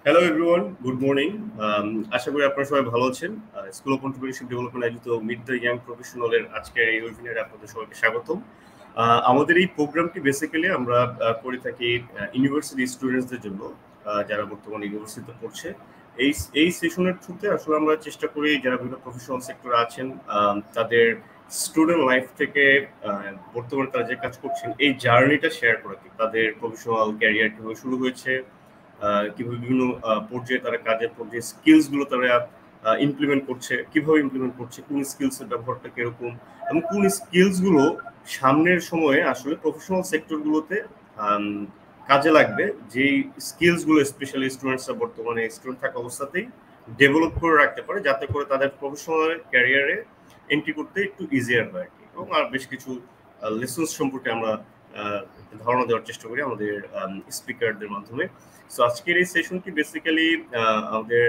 Hello everyone, good morning. আশা করি আপনারা সবাই ভালো আছেন। স্কুল অফ এন্টারপ্রেনিউরশিপ ডেভেলপমেন্ট আয়োজিত মিট দ্য ইয়াং প্রফেশনালের আজকের এই ওয়েবিনারে আপনাদের সবাইকে স্বাগতম। আমাদের এই প্রোগ্রামটি বেসিক্যালি আমরা করে থাকি ইউনিভার্সিটি স্টুডেন্টসদের জন্য, যারা বর্তমানে ইউনিভার্সিটিতে পড়ছে। এই এই সেশনের থ্রুতে আসলে আমরা চেষ্টা করি যারা বিভিন্ন প্রফেশনাল সেক্টরে আছেন তাদের স্টুডেন্ট লাইফ থেকে বর্তমানে তারা যে কাজ করছেন এই জার্নিটা শেয়ার করে দিই। তাদের প্রফেশনাল ক্যারিয়ার কীভাবে শুরু হয়েছে, কিভাবে বিভিন্ন পর্যায়ে তারা কাজের পর্যায়ে স্কিলস গুলো তারা ইমপ্লিমেন্ট করছে, কিভাবে ইমপ্লিমেন্ট করছে, কোন স্কিলস এর ব্যবহারটা কিরকম, এবং কোন স্কিলস গুলো সামনের সময়ে আসলে প্রফেশনাল সেক্টর গুলোতে কাজে লাগবে, যেই স্কিলস গুলো স্পেশালি স্টুডেন্টসরা বর্তমানে স্টুডেন্ট থাকা অবস্থাতেই ডেভেলপ করে রাখতে পারে, যাতে করে তাদের প্রফেশনাল ক্যারিয়ারে এন্ট্রি করতে একটু ইজিয়ার হয় আর কি। এবং আর বেশ কিছু লেসন্স সম্পর্কে আমরা ধারণা দেওয়ার চেষ্টা করি আমাদের স্পিকারদের মাধ্যমে। সো আজকের এই সেশনটি বেসিক্যালি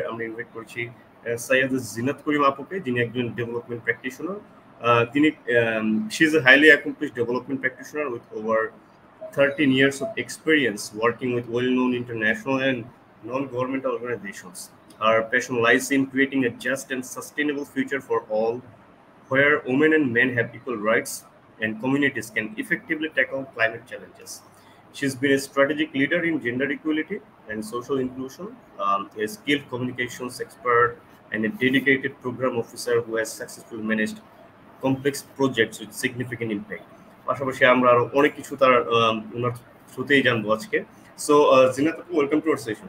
আমরা ইনভাইট করছি সৈয়দ জিনাত করিম আপুকে, যিনি একজন ডেভেলপমেন্ট প্র্যাকটিশনার। তিনি she is a highly accomplished development practitioner with over 13 years of experience working with well-known international and non-governmental organizations. Her passion lies in creating a just and sustainable future for all, where women and men have equal rights and communities can effectively tackle climate challenges. She's been a strategic leader in gender equality and social inclusion, a skilled communications expert, and a dedicated program officer who has successfully managed complex projects with significant impact. পাশাপাশি আমরা আরো অনেক কিছু তার ওনার থ্রুতেই জানবো আজকে। So Zinat আপু, welcome to our session.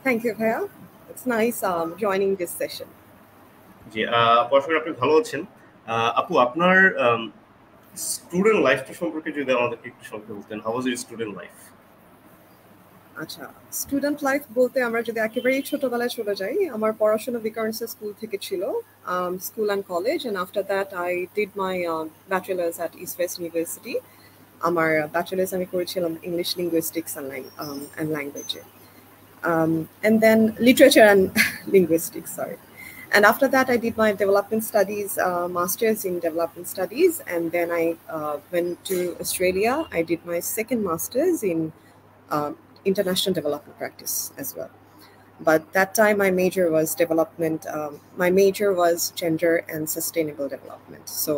Thank you, Bhaiya. It's nice joining this session. জি, পড়াশোনা আপনি ভালো আছেন। আপু, আপনার স্টুডেন্ট লাইফটা সম্পর্কে যদি আমাদেরকে একটু সংক্ষেপে বলতেন, how was your student life? আচ্ছা, স্টুডেন্ট লাইফ বলতে আমরা যদি একেবারেই ছোটবেলায় চলে যাই, আমার পড়াশোনা বিকারেন্সা স্কুল থেকে ছিল, school and college, and after that I did my bachelors at East West University. আমার ব্যাচেলার্স আমি করেছিলাম ইংলিশ লিঙ্গুইস্টিক্স অ্যান্ড ল্যাঙ্গুয়েজে, and then literature and linguistics, sorry. And after that, I did my development studies, master's in development studies. And then I went to Australia. I did my second master's in international development practice as well. But that time my major was development. My major was gender and sustainable development. So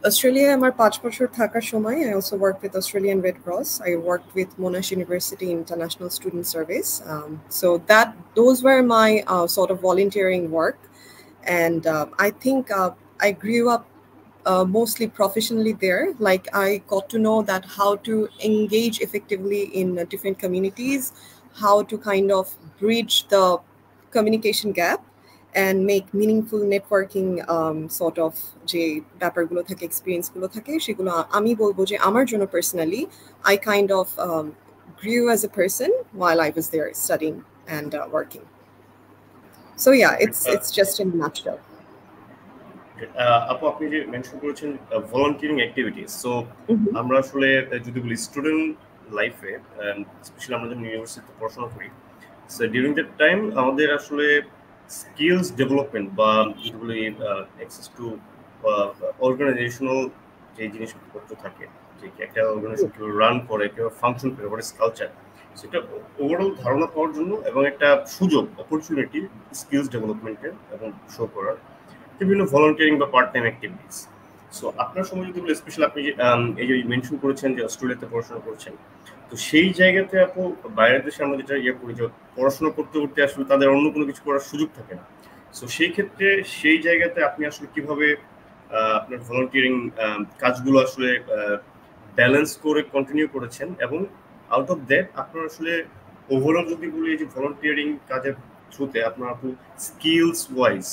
Australia, আমার 5 বছর থাকার সময় I also worked with Australian Red Cross. I worked with Monash University International Student Service. So those were my sort of volunteering work. And I think I grew up mostly professionally there. Like I got to know that how to engage effectively in different communities, how to kind of bridge the communication gap and make meaningful networking sort of যে ব্যাপারগুলো থাকে, এক্সপিরিয়েন্সগুলো থাকে, সেগুলো আমি বলবো যে আমার জন্য personally I kind of grew as a person while I was there studying and working. So yeah, it's just in a nutshell. আপু, আপনি যে মেনশন করেছেন ভলান্টিয়ারিং অ্যাক্টিভিটিস, সো আমরা আসলে যদি বলি স্টুডেন্ট লাইফে, স্পেশালি আমরা যখন ইউনিভার্সিটিতে পড়াশোনা করি, সো ডিউরিং দ্যাট টাইম আমাদের আসলে স্কিলস ডেভেলপমেন্ট বা যদি বলি অ্যাক্সেস টু অর্গানাইজেশনাল যে জিনিসপত্র থাকে, যে একটা অর্গানাইজেশন কীভাবে রান করে, কীভাবে ফাংশন করে, হোয়াট ইজ কালচার, সেটা ওভারঅল ধারণা পাওয়ার জন্য এবং একটা সুযোগ, অপরচুনিটি স্কিলস ডেভেলপমেন্টের এবং শো করার বিভিন্ন ভলান্টিয়ারিং বা পার্ট টাইম অ্যাক্টিভিটিস। সো আপনার সময় যদি বলি, স্পেশালি আপনি এই যে মেনশন করেছেন যে অস্ট্রেলিয়াতে পড়াশোনা করছেন, তো সেই জায়গাতে আপু বাইরের দেশে আমরা যেটা করি যে পড়াশোনা করতে করতে আসলে তাদের অন্য কোনো কিছু করার সুযোগ থাকে না। সো সেই ক্ষেত্রে সেই জায়গাতে আপনি আসলে কিভাবে আপনার ভলান্টিয়ারিং কাজগুলো আসলে ব্যালেন্স করে কন্টিনিউ করেছেন, এবং আউট অফ দ্যাট আপনার আসলে ওভারঅল যদি বলি এই যে ভলান্টিয়ারিং কাজের থ্রুতে আপনার আপু স্কিলস ওয়াইজ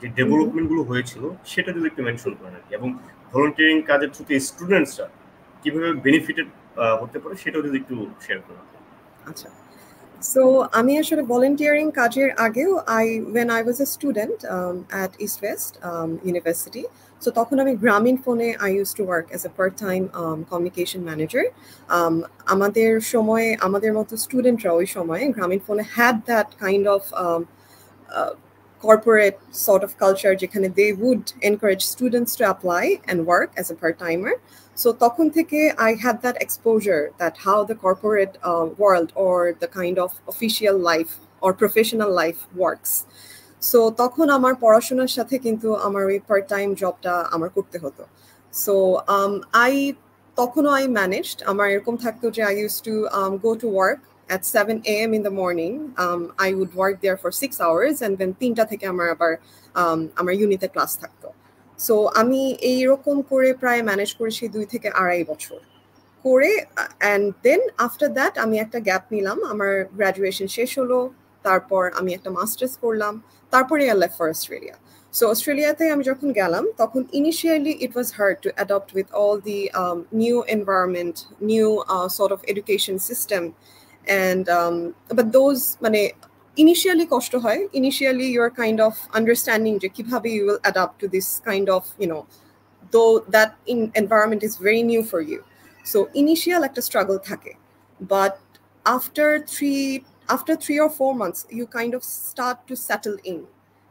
যে ডেভেলপমেন্টগুলো হয়েছিল সেটা যদি একটু মেনশন করেন আর কি, এবং ভলান্টিয়ারিং কাজের থ্রুতে স্টুডেন্টসরা কিভাবে বেনিফিটেড হতে পারে সেটাও যদি একটু শেয়ার করেন। আচ্ছা, সো আমি আসলে ভলান্টিয়ারিং কাজের আগেও when I was a student at East West University, so তখন আমি গ্রামীণ ফোনে I used to work as a part-time communication manager. আমাদের সময়ে আমাদের মতো স্টুডেন্টরা ওই সময়ে গ্রামীণ ফোনে had that kind of corporate sort of culture যেখানে they would encourage students to apply and work as a part-timer. So তখন থেকে I had that exposure that how the corporate world or the kind of official life or professional life works. So তখন আমার পড়াশোনার সাথে কিন্তু আমার ওই part time জবটা আমার করতে হতো। So তখনও I managed, আমার এরকম থাকতো যে I used to go to work at 7 a.m. in the morning. I would work there for 6 hours and then 3টা থেকে আমার আবার আমার ইউনিতে ক্লাস থাকতো। সো আমি এইরকম করে প্রায় ম্যানেজ করেছি 2 থেকে 2.5 বছর করে, অ্যান্ড দেন আফটার দ্যাট আমি একটা গ্যাপ নিলাম, আমার গ্র্যাজুয়েশন শেষ হলো, তারপর আমি একটা মাস্টার্স করলাম, তারপরে I left for Australia. So অস্ট্রেলিয়াতে আমি যখন গেলাম তখন initially it was hard to adopt with all the new environment, new sort of education system, and but those মানে initially কষ্ট হয়, initially you're kind of understanding যে কিভাবে you will adapt to this kind of, you know, though that environment is very new for you. So initial একটা struggle থাকে, but after 3 or 4 months you kind of start to settle in,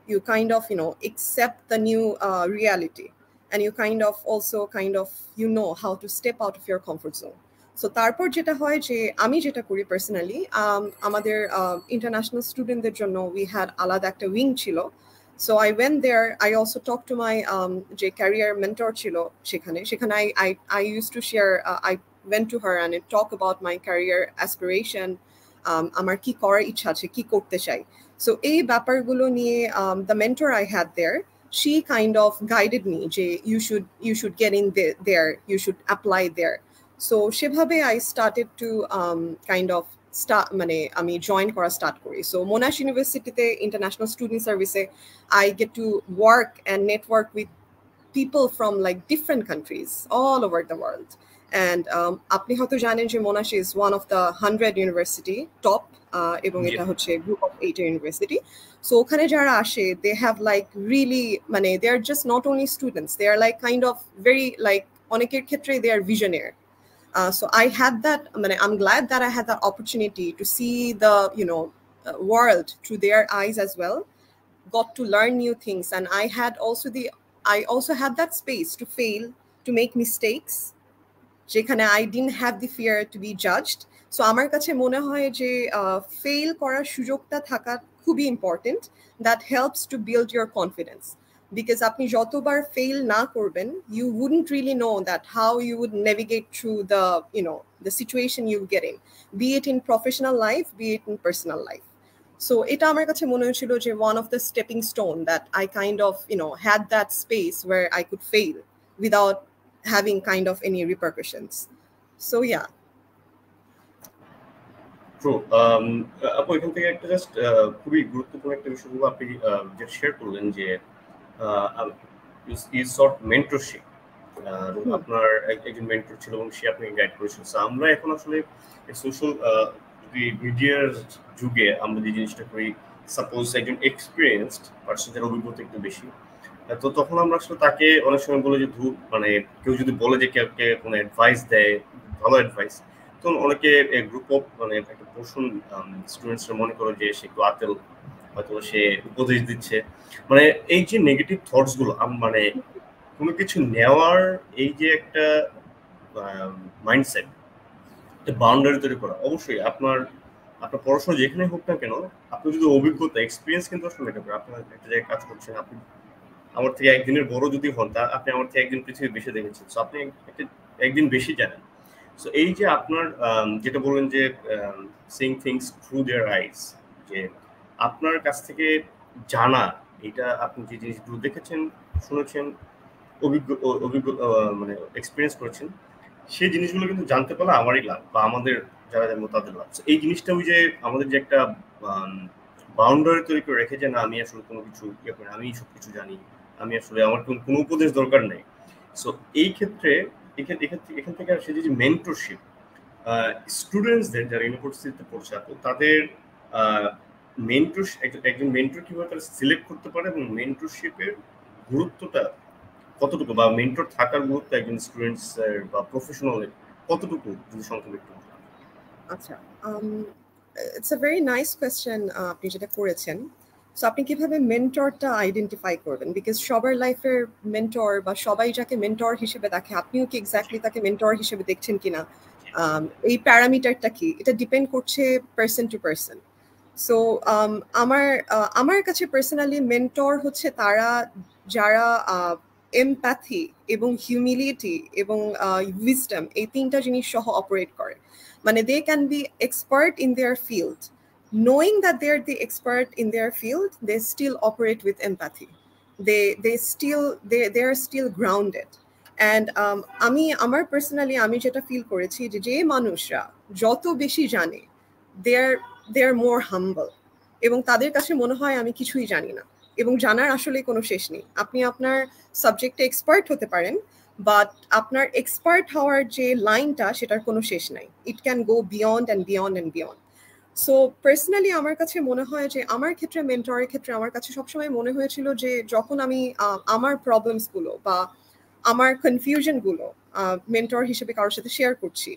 you kind of, you know, accept the new reality, and you kind of also you know how to step out of your comfort zone. So তারপর যেটা হয় যে আমি যেটা করি personally, আমাদের international স্টুডেন্টদের জন্য উই হ্যাড আলাদা একটা উইং ছিল। So I went there, I also talk to my যে ক্যারিয়ার মেন্টর ছিল সেখানে I use to share, I went to her and talk about my career aspiration, আমার কি করার ইচ্ছা আছে, কি করতে চাই। সো এই ব্যাপারগুলো নিয়ে the mentor I had there, she kind of guided me যে you should get in there, you should apply there. So সেভাবে I started to kind of মানে আমি জয়েন করা স্টার্ট করি। সো মোনাশ ইউনিভার্সিটিতে ইন্টারন্যাশনাল স্টুডেন্ট সার্ভিসে I get to work and network with people from like different countries all over the world. And আপনি হয়তো জানেন যে মোনাশ is one of the 100 university top, এবং এটা হচ্ছে গ্রুপ অফ 8 ইউনিভার্সিটি। সো ওখানে যারা আসে they have like really মানে they are just not only students, they are like kind of very like অনেকের ক্ষেত্রে they are visionary. So I had that, I'm glad that I had that opportunity to see the, you know, world through their eyes as well, got to learn new things, and I also had that space to fail, to make mistakes, যেখানে I didn't have the fear to be judged. So আমার কাছে মনে হয় যে fail করার সুযোগটা থাকা খুবই important, that helps to build your confidence. Because আপনি যতবার fail না করবেন, you wouldn't really know that how you would navigate through the, you know, the situation you get in, be it in professional life, be it in personal life. So এটা আমার কাছে মনে হয়েছিল যে one of the stepping stone that I kind of, you know, had that space where I could fail without having kind of any repercussions. So yeah. True. আপু এখান থেকে একটা জাস্ট খুবই গুরুত্বপূর্ণ একটা বিষয় আপনি যেটা শেয়ার করলেন যে ইজ সর্ট মেন্টরশিপ, আপনার একজন মেন্টর ছিল এবং সে আপনাকে গাইড করেছিল। সো আমরা এখন আসলে সোশ্যাল মিডিয়ার যুগে আমরা যে জিনিসটা করি, সাপোজ একজন এক্সপিরিয়েন্সড পার্সন যার অভিজ্ঞতা একটু বেশি, তো তখন আমরা আসলে তাকে অনেক সময় বলে যে মানে কেউ যদি বলে যে কাউকে কোনো অ্যাডভাইস দেয়, ভালো অ্যাডভাইস, তখন অনেকে গ্রুপ অফ মানে একটা পোর্শন স্টুডেন্টসরা মনে করে যে সে একটু আতেল, হয়তো সে উপদেশ দিচ্ছে। মানে এই যে নেগেটিভ থটস গুলো, মানে কোনো কিছু নেওয়ার এই যে একটা মাইন্ডসেট, একটা বাউন্ডারি তৈরি করা, অবশ্যই আপনার পড়াশোনা যেখানে হোক না কেন, আপনি যদি অভিজ্ঞতা এক্সপিরিয়েন্স কিন্তু আসলে ম্যাটার করে। আপনার একটা জায়গায় কাজ করছেন, আপনি আমার থেকে একদিনের বড় যদি হন, তা আপনি আমার থেকে একদিন পৃথিবী বেশি দেখেছেন, সো আপনি একদিন বেশি জানেন। সো এই যে আপনার যেটা বললেন যে সিইং থিংস থ্রু দেয়ার আইজ, যে আপনার কাছ থেকে জানা, এটা আপনি যে জিনিসগুলো দেখেছেন, শুনেছেন, অভিজ্ঞতা মানে এক্সপিরিয়েন্স করেছেন, সেই জিনিসগুলো কিন্তু জানতে পারলে আমারই লাভ বা আমাদের যারা জানবো তাদের লাভ। এই জিনিসটা ওই যে আমাদের যে একটা বাউন্ডারি তৈরি করে রেখে যে না আমি আসলে কোনো কিছু ইয়ে করি, আমি সবকিছু জানি, আমি আসলে আমার কোনো উপদেশ দরকার নেই। সো এই ক্ষেত্রে এখান থেকে আসে যে মেন্টরশিপ, স্টুডেন্টসদের যারা ইউনিভার্সিটিতে পড়ছে তাদের একজন মেন্টর কিভাবে তারা সিলেক্ট করতে পারে এবং মেন্টরশিপের গুরুত্বটা কতটুকু, বা মেন্টর থাকার গুরুত্ব একজন স্টুডেন্টস বা প্রফেশনালের কতটুকু, যদি সংক্ষেপে একটু। আচ্ছা, it's a very nice question আপনি যেটা করেছেন। সো আপনি কিভাবে মেন্টরটা আইডেন্টিফাই করবেন? বিকজ সবার লাইফের মেন্টর বা সবাই যাকে মেন্টর হিসেবে দেখে, আপনিও কি এক্স্যাক্টলি তাকে মেন্টর হিসেবে দেখছেন কিনা, এই প্যারামিটারটা কি, এটা ডিপেন্ড করছে পার্সন টু পার্সন। সো আমার কাছে পার্সোনালি মেন্টর হচ্ছে তারা যারা এমপ্যাথি এবং হিউমিলিটি এবং উইজডম এই তিনটা জিনিস সহ অপারেট করে। মানে they can be expert in their field, knowing that they're the expert in their field, they still operate with empathy. They are still grounded. And আমার personally আমি যেটা ফিল করেছি যে মানুষরা যত বেশি জানে, they are more humble, এবং তাদের কাছে মনে হয় আমি কিছুই জানি না, এবং জানার আসলে কোনো শেষ নেই। আপনি আপনার সাবজেক্টে এক্সপার্ট হতে পারেন, বাট আপনার এক্সপার্ট হওয়ার যে লাইনটা সেটার কোনো শেষ নাই। It can go beyond and beyond and beyond. So personally আমার কাছে মনে হয় যে আমার ক্ষেত্রে মেন্টরের ক্ষেত্রে আমার কাছে সবসময় মনে হয়েছিল যে যখন আমি আমার প্রবলেমসগুলো বা আমার কনফিউশনগুলো মেন্টর হিসেবে কারোর সাথে শেয়ার করছি,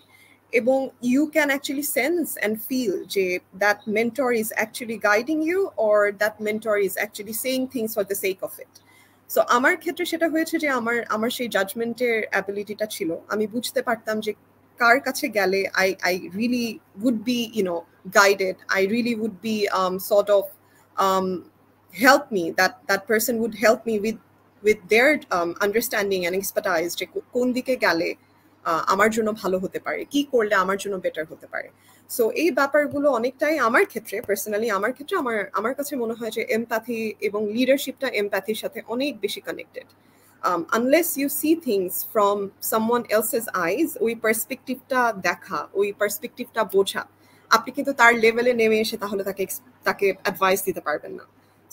এবং you can actually sense and feel যে that mentor is actually guiding you or that mentor is actually saying things for the sake of it. So আমার ক্ষেত্রে সেটা হয়েছে যে আমার সেই জাজমেন্টের অ্যাবিলিটিটা ছিল। আমি বুঝতে পারতাম যে কার কাছে গেলে I really would be, guided. I really would be sort of help me. That person would help me with their understanding and expertise. যে কোন দিকে গেলে আমার জন্য ভালো হতে পারে, কি করলে আমার জন্য বেটার হতে পারে। সো এই ব্যাপারগুলো অনেকটাই আমার ক্ষেত্রে পার্সোনালি আমার কাছে মনে হয় যে এমপ্যাথি এবং লিডারশিপটা এমপ্যাথির সাথে অনেক বেশি connected. Unless you see things from someone else's eyes, ওই পার্সপেক্টিভটা দেখা, ওই পার্সপেক্টিভটা বোঝা, আপনি কিন্তু তার লেভেলে নেমে এসে তাহলে তাকে অ্যাডভাইস দিতে পারবেন না।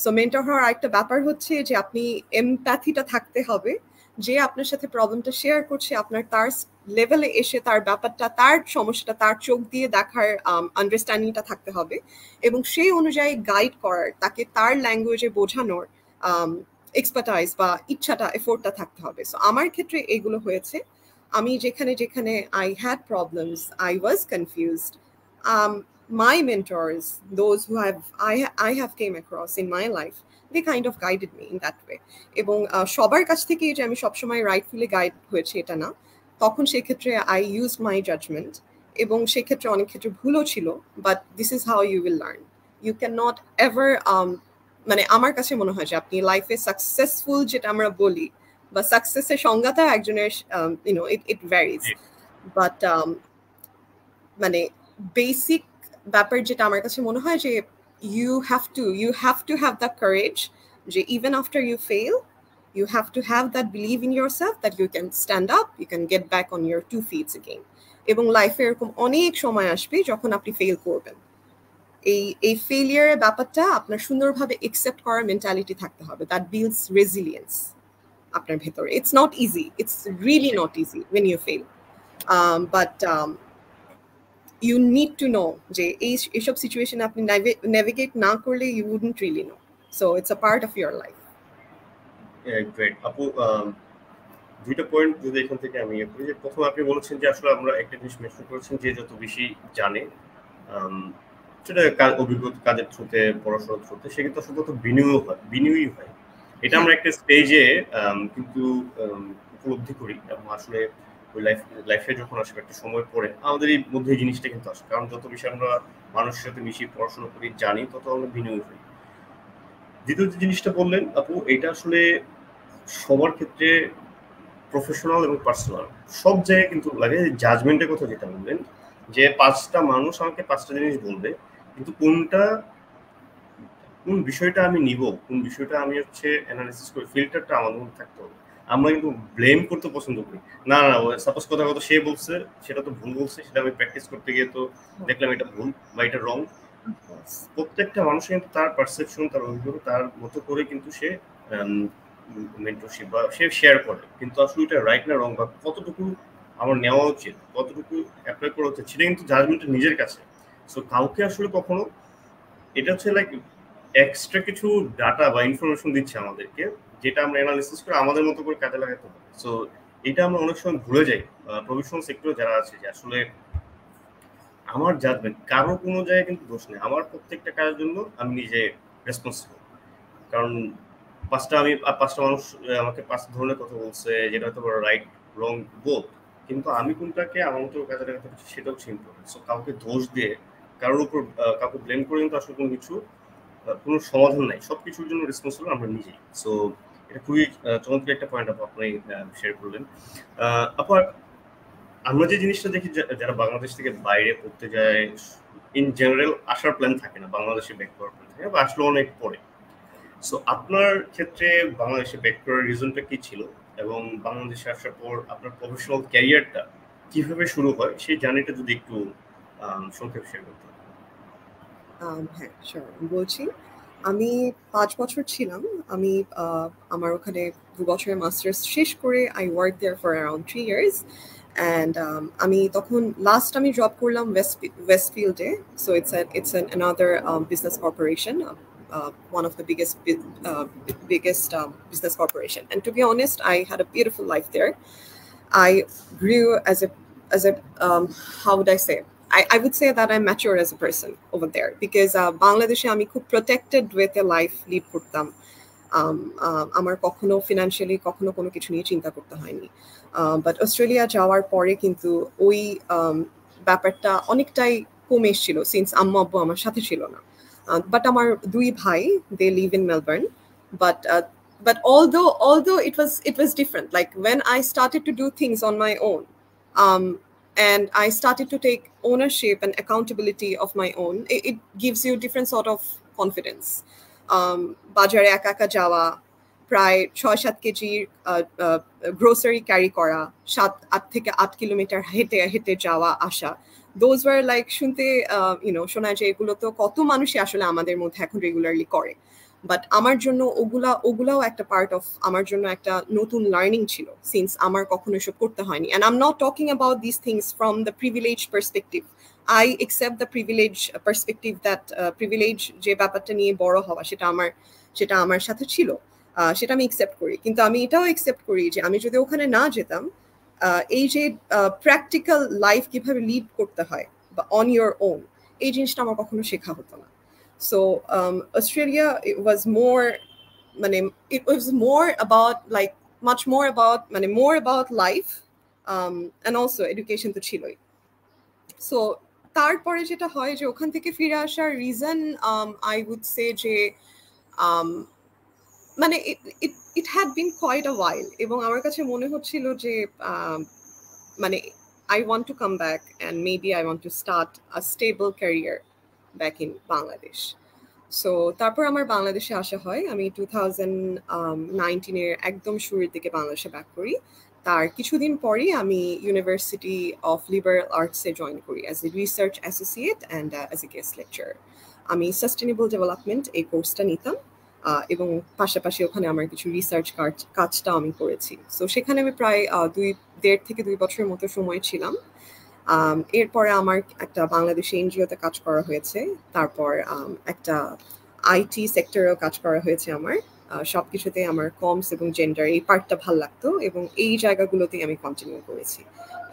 সো মেন্টর হওয়ার আরেকটা ব্যাপার হচ্ছে যে আপনি এমপ্যাথিটা থাকতে হবে, যে আপনার সাথে প্রবলেমটা শেয়ার করছে আপনার তার লেভেলে এসে তার ব্যাপারটা, তার সমস্যাটা তার চোখ দিয়ে দেখার আন্ডারস্ট্যান্ডিংটা থাকতে হবে, এবং সেই অনুযায়ী গাইড করার, তাকে তার ল্যাঙ্গুয়েজে বোঝানোর এক্সপার্টাইজ বা ইচ্ছাটা, এফোর্টটা থাকতে হবে। সো আমার ক্ষেত্রে এগুলো হয়েছে। আমি যেখানে I had problems, I was confused, my mentors, those who I have came across in my life, they kind of guided me in that way. এবং সবার কাছ থেকে যে আমি সবসময় রাইটফুলি গাইড হয়েছে এটা না, তখন সেক্ষেত্রে আই ইউজড মাই জাজমেন্ট, এবং সেক্ষেত্রে অনেক ক্ষেত্রে ভুলও ছিল, but this is how you will learn. You can not ever, মানে আমার কাছে মনে হয় যে আপনি লাইফে সাকসেসফুল যেটা আমরা বলি, বা সাকসেসের সংজ্ঞাটা একজনের ইট ভ্যারিজ, বাট মানে বেসিক ব্যাপার যেটা আমার কাছে মনে হয় যে you have to have that courage যে even after you fail, you have to have that belief in yourself that you can stand up, you can get back on your 2 feet again. এবং লাইফে এরকম অনেক সময় আসবে যখন আপনি fail করবেন। এই ফেলিয়ারের ব্যাপারটা আপনার সুন্দরভাবে একসেপ্ট করার মেন্টালিটি থাকতে হবে। দ্যাট বিল্ডস রেজিলিয়েন্স আপনার ভেতরে। It's not easy, it's really not easy when you fail, but you need to know যে এইসব সিচুয়েশন আপনি নেভিগেট না করলে you wouldn't really know. So it's a part of your life. Great আপু, দুইটা point যদি এখান থেকে আমি করি। যে প্রথমে আপনি বলেছেন যে আসলে আমরা একটা জিনিস মেনশন করেছেন যে যত বেশি জানে, সেটা অভিজ্ঞতা, কাজের থ্রুতে, পড়াশোনার থ্রুতে, সে কিন্তু আসলে তত বিনিয়োগই হয়। এটা আমরা একটা স্টেজে কিন্তু উপলব্ধি করি, এবং আসলে ওই লাইফে যখন আসবে একটা সময় পরে আমাদের এই মধ্যে এই জিনিসটা কিন্তু আসে। কারণ যত বেশি আমরা মানুষের সাথে বেশি পড়াশোনা করি, জানি, তত আমরা বিনিয়োগ হই। দ্বিতীয় যে জিনিসটা বললেন আপু, এটা আসলে সবার ক্ষেত্রে, প্রফেশনাল এবং পার্সোনাল সব জায়গায় কিন্তু লাগে। জাজমেন্টের কথা যেটা বললেন, যে 5টা মানুষ আমাকে 5টা জিনিস বলবে, কিন্তু কোন বিষয়টা আমি নিব, কোন বিষয়টা আমি অ্যানালাইসিস করে, ফিল্টারটা আমাদের মধ্যে থাকতে হবে। আমরা কিন্তু ব্লেম করতে পছন্দ করি, না সাপোজ কথা সে বলছে, সেটা তো ভুল বলছে, সেটা আমি প্র্যাকটিস করতে গিয়ে তো দেখলাম এটা ভুল বা এটা রং। প্রত্যেকটা মানুষ কিন্তু তার পারসেপশন, তার অভিজ্ঞতা, তার মতো করে কিন্তু সে মেন্টরশিপ বা সে শেয়ার করে, কিন্তু আসলে এটা রাইট না রং, বা কতটুকু আমার নেওয়া উচিত, কতটুকু অ্যাপ্লাই করা উচিত, সেটা কিন্তু জাজমেন্টের নিজের কাছে। সো কাউকে আসলে কখনো এটা লাইক এক্সট্রা কিছু ডাটা বা ইনফরমেশন দিচ্ছে আমাদেরকে, যেটা আমরা অ্যানালিসিস করে আমাদের মতো করে কাজে লাগাতে হবে। সো এটা আমরা অনেক সময় ভুলে যাই প্রফেশনাল সেক্টরে যারা আছে, যে আসলে আমার জাজমেন্ট, কারো কোনো জায়গায় কিন্তু দোষ নেই, আমার প্রত্যেকটা কাজের জন্য আমি নিজে রেসপন্সিবল। কারণ পাঁচটা মানুষ আমাকে 5 ধরনের কথা বলছে, যেটা হয়তো রাইট রং বোথ, কিন্তু আমি কোনটাকে আমার মতো কাজে লাগাতে পারছি সেটা হচ্ছে ইম্পর্টেন্ট। সো কাউকে দোষ দিয়ে কারোর উপর কাউকে ব্লেম করে কিন্তু আসলে কোনো সমাধান নাই। সবকিছুর জন্য রেসপন্সিবল আমরা নিজেই। সো এটা খুবই চমৎকার একটা পয়েন্ট আপনি শেয়ার করলেন। আপু, আমরা যে জিনিসটা দেখি, যারা বাংলাদেশ থেকে বাইরে পড়তে যায় ইন জেনারেল আসার প্ল্যান থাকে না, বাংলাদেশে ব্যাক করার প্ল্যান থাকে, বা আসলে অনেক পরে। সো আপনার ক্ষেত্রে বাংলাদেশে ব্যাক করার রিজনটা কি ছিল, এবং বাংলাদেশে আসার পর আপনার প্রফেশনাল ক্যারিয়ারটা কিভাবে শুরু হয় সেই জার্নিটা যদি একটু সংক্ষেপে শেয়ার করতেন। হ্যাঁ, শিওর, বলছি। আমি 5 বছর ছিলাম। আমি আমার ওখানে 2 বছরের মাস্টার্স শেষ করে I work there for around 3 years. And আমি তখন লাস্ট আমি জব করলাম ওয়েস্টফিল্ডে। So it's another business corporation, one of the biggest business corporation. And to be honest, I had a beautiful life there. I grew as a how would I say? I would say that I'm mature as a person over there, because Bangladesh আমি খুব protected with a life lead করতাম। আমার কখনো financially কখনো কোনো কিছু নিয়ে চিন্তা করতে হয়নি। বাট অস্ট্রেলিয়া যাওয়ার পরে কিন্তু ওই ব্যাপারটা অনেকটাই কমে এসেছিল, সিন্স আম্মু আব্বু আমার সাথে ছিল না। বাট আমার 2 ভাই, they live in Melbourne. But although it was different, like when I started to do things on my own, and I started to take ownership and accountability of my own, it gives you different sort of confidence. বাজারে একা একা যাওয়া, প্রায় 6-7 KG grocery carry করা, 7-8 থেকে 8 kilometre হেঁটে হেঁটে যাওয়া আসা, দোজ ওয়ার লাইক শুনতে শোনা যায় এগুলো তো কত মানুষই আসলে আমাদের মধ্যে এখন রেগুলারলি করে। বাট আমার জন্য ওগুলাও একটা পার্ট অফ, আমার জন্য একটা নতুন লার্নিং ছিল, সিন্স আমার কখনো এসব করতে হয়নি। And I am not talking about this things from the privilege perspective. I accept the privilege perspective that privilege যে ব্যাপারটা নিয়ে বড় হওয়া, সেটা আমার সাথে ছিল, সেটা আমি একসেপ্ট করি। কিন্তু আমি এটাও একসেপ্ট করি যে আমি যদি ওখানে না যেতাম, এই যে প্র্যাকটিক্যাল লাইফ কিভাবে লিড করতে হয় বা অন ইয়োর ওন, এই জিনিসটা আমার কখনো শেখা হতো না। So Australia, it was more about like much more about more about life, and also education তো ছিলই। সো তারপরে যেটা হয় যে ওখান থেকে ফিরে আসার রিজন, আই উড সে যে it had been quite a while, এবং আমার কাছে মনে হচ্ছিল যে I want to come back and maybe I want to start a stable career back in Bangladesh. So তারপর আমার বাংলাদেশে আসা হয়। আমি 2019 একদম শুরুর দিকে বাংলাদেশে ব্যাক করি। তার কিছুদিন পরেই আমি ইউনিভার্সিটি অফ লিবারেল আর্টসে জয়েন করি as a research associate and as a guest lecturer. আমি সাস্টেনেবল ডেভেলপমেন্ট এই কোর্সটা নিতাম, এবং পাশাপাশি ওখানে আমার কিছু রিসার্চ কাজটা আমি করেছি। সো সেখানে আমি প্রায় 1.5 থেকে 2 বছরের মতো সময় ছিলাম। এরপরে আমার একটা বাংলাদেশি এনজিওতে কাজ করা হয়েছে, তারপর একটা আইটি সেক্টরেও কাজ করা হয়েছে আমার। সবকিছুতে আমার কমস এবং জেন্ডার এই পার্টটা ভালো লাগতো, এবং এই জায়গাগুলোতেই আমি কন্টিনিউ করেছি।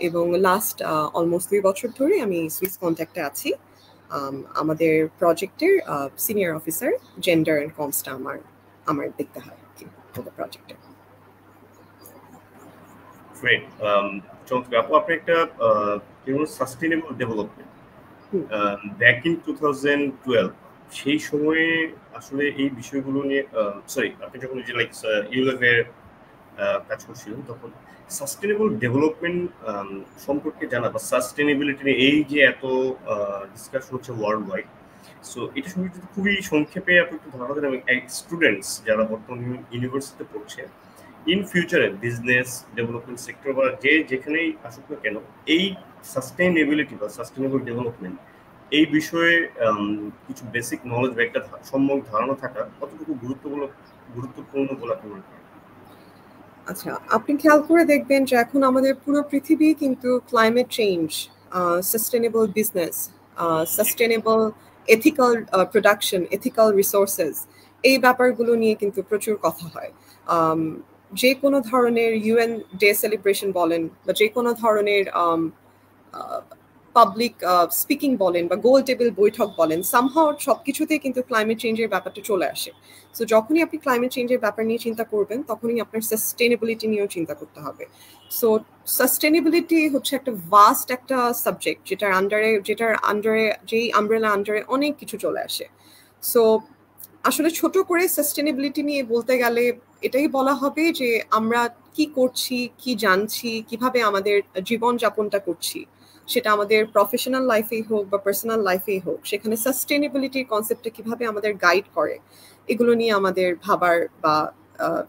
এবং লাস্ট অলমোস্ট 2 বছর ধরে আমি সুইস কন্ট্যাক্টে আছি। আমাদের প্রজেক্টের সিনিয়র অফিসার, জেন্ডার অ্যান্ড কমসটা আমার দেখতে হয় আর কি প্রজেক্টে। গ্রেট, চমৎকার। আপু, আপনি একটা সাস্টেনেবল ডেভেলপমেন্ট ব্যাক ইন 2012, সেই সময়ে আসলে এই বিষয়গুলো নিয়ে আপনি যখন ইউলেভের কাজ করছিলেন, তখন সাস্টেনেবল ডেভেলপমেন্ট সম্পর্কে জানা বা সাস্টেনেবিলিটি নিয়ে এই যে এত ডিসকাশন হচ্ছে ওয়ার্ল্ড ওয়াইড, সো এটা সম্পর্কে খুবই সংক্ষেপে আপনি একটু ধারণা দেন, এবং স্টুডেন্টস যারা বর্তমানে ইউনিভার্সিটিতে পড়ছে, ইন ফিউচারে বিজনেস ডেভেলপমেন্ট সেক্টর বা যেখানেই আসুক না কেন, এই সাস্টেনেবিলিটি বা সাস্টেনেবল ডেভেলপমেন্ট এই বিষয়ে কিছু বেসিক নলেজ বা একটা সম্যক ধারণা থাকা কতটুকু গুরুত্বপূর্ণ বলে আপনি মনে করেন? আচ্ছা, আপনি খেয়াল করে দেখবেন যে এখন আমাদের পুরো পৃথিবী কিন্তু climate change, sustainable business, sustainable ethical production, ethical resources, এই ব্যাপারগুলো নিয়ে কিন্তু প্রচুর কথা হয়। যে কোনো ধরনের ইউএন ডে সেলিব্রেশন বলেন, বা যে কোনো ধরনের পাবলিক স্পিকিং বলেন বা গোল টেবিল বৈঠক বলেন, সামহাও সবকিছুতে কিন্তু ক্লাইমেট চেঞ্জের ব্যাপারটা চলে আসে। সো যখনই আপনি ক্লাইমেট চেঞ্জের ব্যাপার নিয়ে চিন্তা করবেন, তখনই আপনার সাস্টেনেবিলিটি নিয়েও চিন্তা করতে হবে। সো সাস্টেনেবিলিটি হচ্ছে একটা ভাস্ট একটা সাবজেক্ট, যেটার আন্ডারে যেই আমব্রেলা আন্ডারে অনেক কিছু চলে আসে। সো আসলে ছোট করে সাস্টেনেবিলিটি নিয়ে বলতে গেলে এটাই বলা হবে যে আমরা কি করছি, কি জানছি, কিভাবে আমাদের জীবন যাপনটা করছি, সেটা আমাদের প্রফেশনাল লাইফেই হোক বা পার্সোনাল লাইফেই হোক, সেখানে সাস্টেনেবিলিটির কনসেপ্টটা কিভাবে আমাদের গাইড করে, এগুলো নিয়ে আমাদের ভাবার বা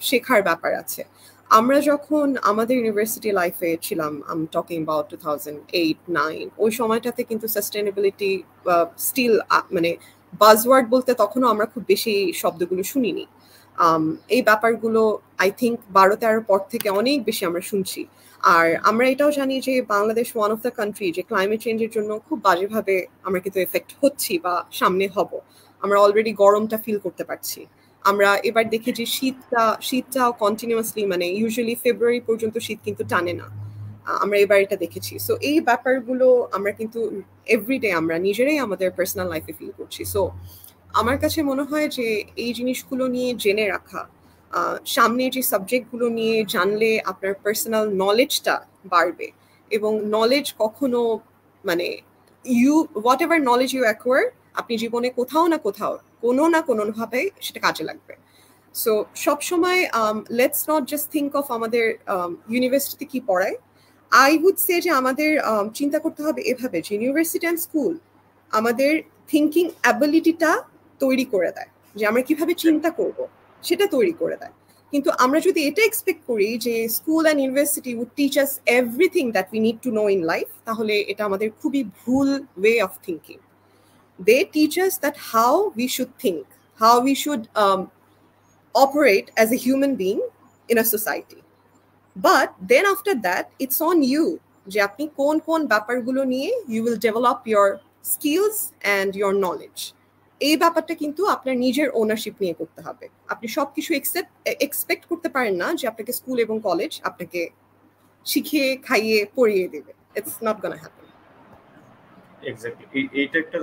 শেখার ব্যাপার আছে। আমরা যখন আমাদের ইউনিভার্সিটি লাইফে ছিলাম, আম টকিং অ্যাবাউট 2008-9, ওই সময়টাতে কিন্তু সাস্টেনেবিলিটি স্টিল মানে বাজওয়ার্ড বলতে তখনও আমরা খুব বেশি শব্দগুলো শুনিনি। এই ব্যাপারগুলো আই থিঙ্ক 12-13 পর থেকে অনেক বেশি আমরা শুনছি। আর আমরা এটাও জানি যে Bangladesh one of the country যে ক্লাইমেট চেঞ্জের জন্য খুব বাজেভাবে আমরা কিন্তু এফেক্ট হচ্ছি বা সামনে হব। আমরা অলরেডি গরমটা ফিল করতে পারছি। আমরা এবার দেখি যে শীতটাও কন্টিনিউয়াসলি, মানে ইউজুয়ালি ফেব্রুয়ারি পর্যন্ত শীত কিন্তু টানে না। আমরা এবার এটা দেখেছি। সো এই ব্যাপারগুলো আমরা কিন্তু এভরিডে আমরা নিজেরাই আমাদের পার্সোনাল লাইফে ফিল করছি। সো আমার কাছে মনে হয় যে এই জিনিসগুলো নিয়ে জেনে রাখা, সামনে যে সাবজেক্টগুলো নিয়ে জানলে আপনার পার্সোনাল নলেজটা বাড়বে। এবং নলেজ কখনো মানে whatever knowledge you acquire, আপনি জীবনে কোথাও না কোনোভাবে সেটা কাজে লাগবে। সো সবসময় let's not just think of আমাদের ইউনিভার্সিটিতে কি পড়ায়। আই উড সে যে আমাদের চিন্তা করতে হবে এভাবে যে ইউনিভার্সিটি অ্যান্ড স্কুল আমাদের থিঙ্কিং অ্যাবিলিটিটা তৈরি করে দেয়, যে আমরা কিভাবে চিন্তা করব সেটা তৈরি করে দেয়। কিন্তু আমরা যদি এটা এক্সপেক্ট করি যে school and university would teach us everything that we need to know in life, তাহলে এটা আমাদের খুবই ভুল way of thinking. They teach us that how we should think, how we should operate as a human being in a society. But then after that, it's on you যে আপনি কোন ব্যাপারগুলো নিয়ে you will develop your skills and your knowledge. এই ব্যাপারটা কিন্তু আপনার নিজের ওনারশিপ নিয়ে করতে হবে। আপনি সবকিছু এক্সপেক্ট করতে পারেন না যে আপনাকে স্কুল এবং কলেজ আপনাকে শিখিয়ে খাইয়ে পড়িয়ে দেবে। It's not gonna happen. Exactly, এইটা একটা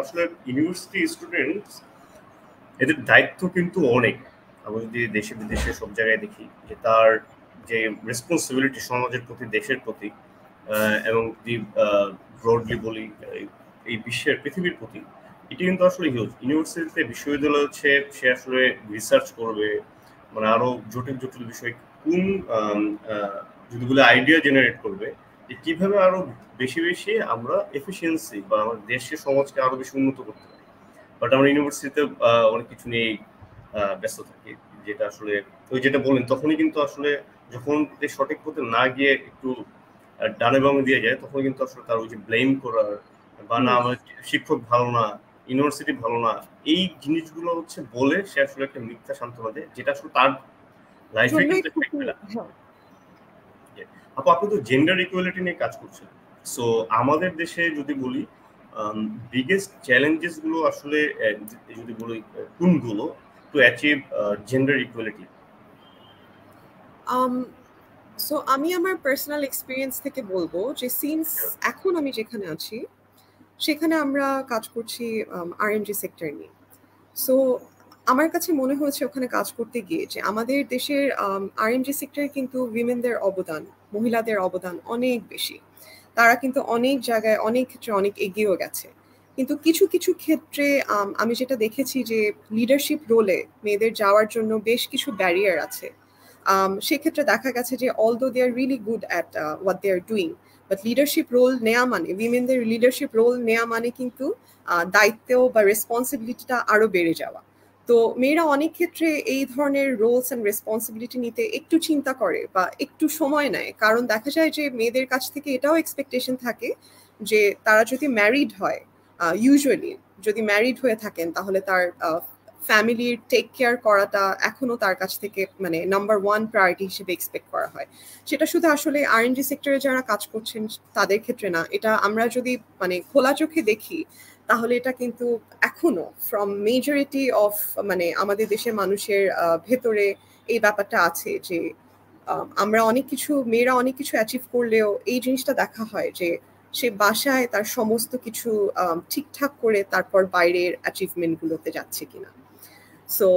আসলে ইউনিভার্সিটি স্টুডেন্টস এদের দায়িত্ব কিন্তু অনেক। আমরা যদি দেশে বিদেশে সব জায়গায় দেখি যে তার যে রেসপন্সিবিলিটি সমাজের প্রতি, দেশের প্রতি, এবং যদি ব্রডলি বলি এই বিশ্বের পৃথিবীর প্রতি, এটি কিন্তু আসলে হিউজ। ইউনিভার্সিটিতে বিশ্ববিদ্যালয় হচ্ছে সে আসলে রিসার্চ করবে, মানে আরো জটিল জটিল বিষয়, কোন যদি বলে আইডিয়া জেনারেট করবে যে কিভাবে আরো বেশি বেশি আমরা এফিসিয়েন্সি বা আমাদের দেশের সমাজকে আরো বেশি উন্নত করতে পারি। বাট আমরা ইউনিভার্সিটিতে অনেক কিছু নিয়ে ব্যস্ত থাকি, যেটা আসলে ওই যেটা বললেন, তখনই কিন্তু আসলে যখন সঠিক পথে না গিয়ে একটু ডানে বামে দিয়ে যায়, তখন কিন্তু আসলে তার ওই যে ব্লেম করার বা না আমার শিক্ষক ভালো না, ইউনিভার্সিটি ভালো না, এই জিনিসগুলো হচ্ছে বলে সে আসলে একটা মিথ্যা সান্ত্বনা দেয়, যেটা আসলে তার লাইফে কিন্তু এফেক্ট করে না। আপু, আপনি তো জেন্ডার ইকুয়ালিটি নিয়ে কাজ করছেন। সো আমাদের দেশে যদি বলি বিগেস্ট চ্যালেঞ্জেস গুলো আসলে যদি বলি কোনগুলো to achieve gender equality? So আমি আমার পার্সোনাল এক্সপিরিয়েন্স থেকে বলবো যে সিন্স এখন আমি যেখানে আছি সেখানে আমরা কাজ করছি আরএমজি সেক্টর নিয়ে। সো আমার কাছে মনে হয়েছে ওখানে কাজ করতে গিয়ে যে আমাদের দেশের আরএমজি সেক্টরে কিন্তু উইমেনদের অবদান, মহিলাদের অবদান অনেক বেশি। তারা কিন্তু অনেক জায়গায় অনেক ক্ষেত্রে অনেক এগিয়েও গেছে। কিন্তু কিছু কিছু ক্ষেত্রে আমি যেটা দেখেছি যে লিডারশিপ রোলে মেয়েদের যাওয়ার জন্য বেশ কিছু ব্যারিয়ার আছে। সেক্ষেত্রে দেখা গেছে যে although they are really good at what they are doing, but leadership role নেওয়া মানে, উইমেনদের লিডারশিপ রোল নেওয়া মানে কিন্তু দায়িত্ব বা রেসপন্সিবিলিটিটা আরো বেড়ে যাওয়া। তো মেয়েরা অনেক ক্ষেত্রে এই ধরনের রোলস অ্যান্ড রেসপন্সিবিলিটি নিতে একটু চিন্তা করে বা একটু সময় নেয়, কারণ দেখা যায় যে মেয়েদের কাছ থেকে এটাও এক্সপেকটেশন থাকে যে তারা যদি ম্যারিড হয়, ইউজুয়ালি যদি ম্যারিড হয়ে থাকেন, তাহলে তার ফ্যামিলির টেক কেয়ার করাটা এখনো তার কাছ থেকে মানে নাম্বার 1 প্রায়োরিটি হিসেবে এক্সপেক্ট করা হয়। সেটা শুধু আসলে আরএনজি সেক্টরে যারা কাজ করছেন তাদের ক্ষেত্রে না, এটা আমরা যদি মানে খোলা চোখে দেখি তাহলে এটা কিন্তু এখনো ফ্রম মেজরিটি অফ মানে আমাদের দেশের মানুষের ভেতরে এই ব্যাপারটা আছে যে আমরা অনেক কিছু, মেয়েরা অনেক কিছু অ্যাচিভ করলেও এই জিনিসটা দেখা হয় যে সে বাসায় তার সমস্ত কিছু ঠিকঠাক করে তারপর বাইরের অ্যাচিভমেন্টগুলোতে যাচ্ছে কিনা। সো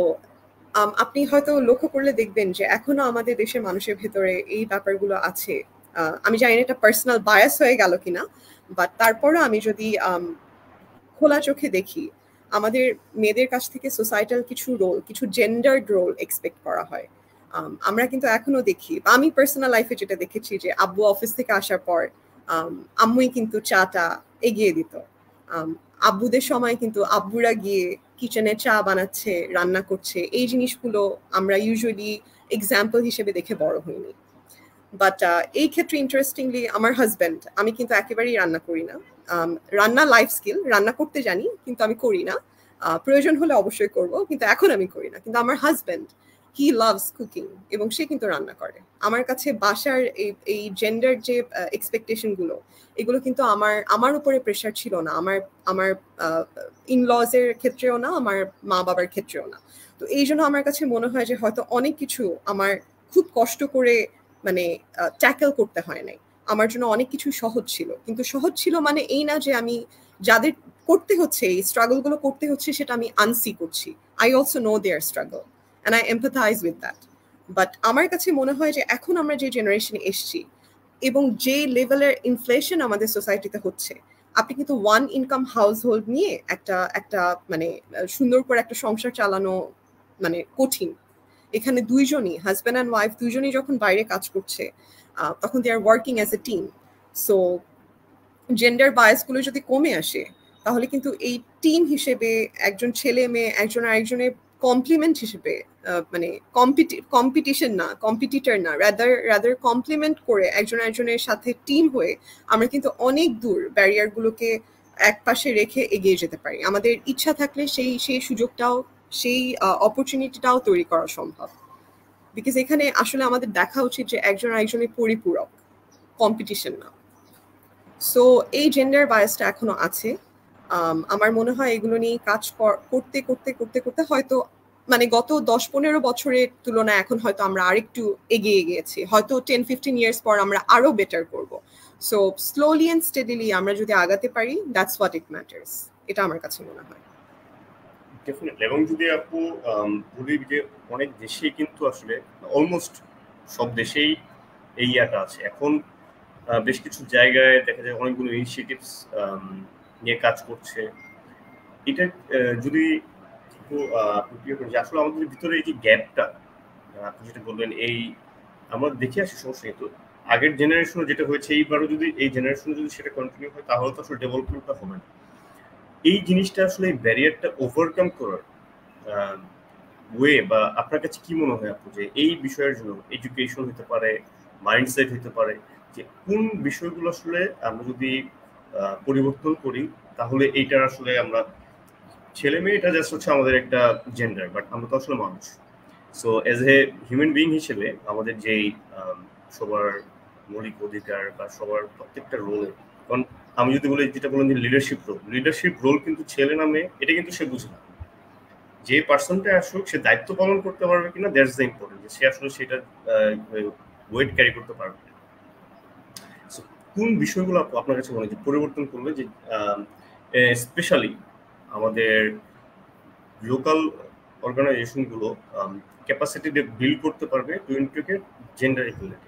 আপনি হয়তো লক্ষ্য করলে দেখবেন যে এখনো আমাদের দেশের মানুষের ভেতরে এই ব্যাপারগুলো আছে। আমি জানি না এটা পার্সোনাল বায়াস হয়ে গেল কিনা, বাট তারপরও আমি যদি খোলা চোখে দেখি, আমাদের মেয়েদের কাছ থেকে সোসাইটাল কিছু রোল, কিছু জেন্ডার্ড রোল এক্সপেক্ট করা হয়। আমরা কিন্তু এখনো দেখি, বা আমি পার্সোনাল লাইফে যেটা দেখেছি, যে আব্বু অফিস থেকে আসার পর আম্মুই কিন্তু চাটা এগিয়ে দিত। আব্বুদের সময় কিন্তু আব্বুরা গিয়ে কিচেনে চা বানাচ্ছে, রান্না করছে। এই জিনিসগুলো আমরা ইউজুয়ালি এক্সাম্পল হিসেবে দেখে বড় হইনি। বাট এই ক্ষেত্রে ইন্টারেস্টিংলি আমার হাজব্যান্ড, আমি কিন্তু একেবারেই রান্না করি না। রান্না লাইফ স্কিল, রান্না করতে জানি কিন্তু আমি করি না। প্রয়োজন হলে অবশ্যই করব, কিন্তু এখন আমি করি না। কিন্তু আমার হাজব্যান্ড, হি লাভস কুকিং, এবং সে কিন্তু রান্না করে। আমার কাছে বাসার এই জেন্ডার যে এক্সপেকটেশন গুলো, এগুলো কিন্তু আমার উপরে প্রেশার ছিল না, আমার ইনলজ এর ক্ষেত্রেও না, আমার মা বাবার ক্ষেত্রেও না। তো এই জন্য আমার কাছে মনে হয় যে হয়তো অনেক কিছু আমার খুব কষ্ট করে মানে ট্যাকেল করতে হয় নাই। আমার জন্য অনেক কিছু সহজ ছিল। কিন্তু সহজ ছিল মানে এই না যে আমি যাদের করতে হচ্ছে, এই স্ট্রাগল গুলো করতে হচ্ছে, সেটা আমি আনসি করছি। I also know their struggle and I empathize with that. But আমার কাছে মনে হয় যে এখন আমরা যে জেনারেশনে এসছি এবং যে লেভেলের ইনফ্লেশন আমাদের সোসাইটিতে হচ্ছে, আপনি কিন্তু ওয়ান ইনকাম হাউস হোল্ড নিয়ে একটা মানে সুন্দর করে একটা সংসার চালানো মানে কঠিন। এখানে দুইজনই, হাজব্যান্ড অ্যান্ড ওয়াইফ, দুইজনই যখন বাইরে কাজ করছে, তখন they are working as a team. So gender বায়াসগুলো যদি কমে আসে, তাহলে কিন্তু এই টিম হিসেবে একজন ছেলে মেয়ে একজন আরেকজনের কমপ্লিমেন্ট হিসেবে, মানে কম্পিটিশন না, কম্পিটিটর না, রাদার কমপ্লিমেন্ট করে একজন আরেকজনের সাথে টিম হয়ে আমরা কিন্তু অনেক দূর ব্যারিয়ারগুলোকে এক পাশে রেখে এগিয়ে যেতে পারি। আমাদের ইচ্ছা থাকলে সেই সুযোগটাও, সেই অপরচুনিটিটাও তৈরি করা সম্ভব। বিকজ এখানে আসলে আমাদের দেখা উচিত যে একজন আরেকজনের পরিপূরক, কম্পিটিশন না। সো এই জেন্ডার বায়াসটা এখনো আছে। আমার মনে হয় এগুলো নিয়ে কাজ করতে করতে করতে করতে হয়তো মানে গত 10-15 বছরের তুলনায় এখন হয়তো আমরা আরেকটু এগিয়ে গিয়েছি। হয়তো 10-15 ইয়ার্স পর আমরা আরো বেটার করব। সো স্লোলি অ্যান্ড স্টেডিলি আমরা যদি আগাতে পারি, দ্যাটস হোয়াট ইট ম্যাটার্স। এটা আমার কাছে মনে হয়। ডেফিনেটলি। এবং যদি আপু বলি যে অনেক দেশেই কিন্তু আসলে অলমোস্ট সব দেশেই এই ইয়াটা আছে। এখন বেশ কিছু জায়গায় দেখা যায় অনেকগুলো ইনিশিয়েটিভস নিয়ে কাজ করছে। এটা যদি আসলে আমাদের ভিতরে এই যে গ্যাপটা, আপনি যেটা বললেন, এই আমরা দেখে আসি সমস্যা, কিন্তু আগের জেনারেশনে যেটা হয়েছে, এইবারও যদি এই জেনারেশনে যদি সেটা কন্টিনিউ হয়, তাহলে তো আসলে ডেভেলপমেন্টটা হবে না। এই জিনিসটা আসলে এই ব্যারিয়ারটা ওভারকাম করার ওয়ে, বা আপনার কাছে কি মনে হয় আপু, যে এই বিষয়ের জন্য এডুকেশন হতে পারে, মাইন্ডসেট হতে পারে, যে কোন বিষয়গুলো আসলে আমরা যদি পরিবর্তন করি, তাহলে এইটার আসলে আমরা ছেলে মেয়ে, এটা জাস্ট হচ্ছে আমাদের একটা জেন্ডার, বাট আমরা তো আসলে মানুষ। So as a human being হিসেবে আমাদের যেই সবার মৌলিক অধিকার বা সবার প্রত্যেকটা রোলে, কারণ আমি যদি বলি, যেটা বললাম যে লিডারশিপ রোল কিন্তু ছেলে না মেয়ে, এটা কিন্তু সে বুঝে না। যে পার্সনটা আসুক, সে দায়িত্ব পালন করতে পারবে কিনা, দ্যাটস দ্য ইম্পর্টেন্ট, যে সে আসলে সেটা ওয়েট ক্যারি করতে পারবে। সো কোন বিষয়গুলো আপনার কাছে মনে হয় যে পরিবর্তন করবে, যে স্পেশালি আমাদের লোকাল অর্গানাইজেশনগুলো ক্যাপাসিটি বিল্ড করতে পারবে টু ইন্টিগ্রেট জেন্ডার ইকুয়ালিটি?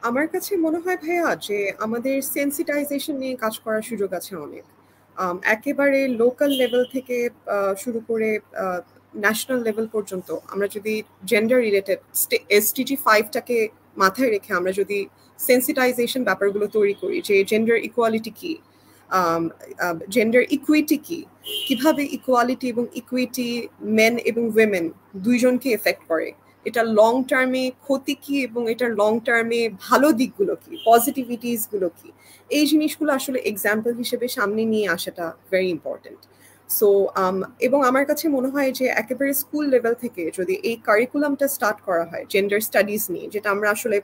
আমার কাছে মনে হয় ভাইয়া যে আমাদের সেন্সিটাইজেশন নিয়ে কাজ করার সুযোগ আছে অনেক। একেবারে লোকাল লেভেল থেকে শুরু করে ন্যাশনাল লেভেল পর্যন্ত আমরা যদি জেন্ডার রিলেটেড SDG 5টাকে মাথায় রেখে আমরা যদি সেন্সিটাইজেশন ব্যাপারগুলো তৈরি করি, যে জেন্ডার ইকুয়ালিটি কি, জেন্ডার ইকুইটি কি, কিভাবে ইকুয়ালিটি এবং ইকুইটি মেন এবং উইমেন দুইজনকে এফেক্ট করে, এটা লং টার্মে ক্ষতি কি এবং এটার লং টার্মে ভালো দিকগুলো কি, পজিটিভিটিস গুলো কি, এই জিনিসগুলো আসলে এক্সাম্পল হিসেবে সামনে নিয়ে আসাটা ভেরি ইম্পর্টেন্ট। সো এবং আমার কাছে মনে হয় যে একেবারে স্কুল লেভেল থেকে যদি এই কারিকুলামটা স্টার্ট করা হয় জেন্ডার স্টাডিজ নিয়ে, যেটা আমরা আসলে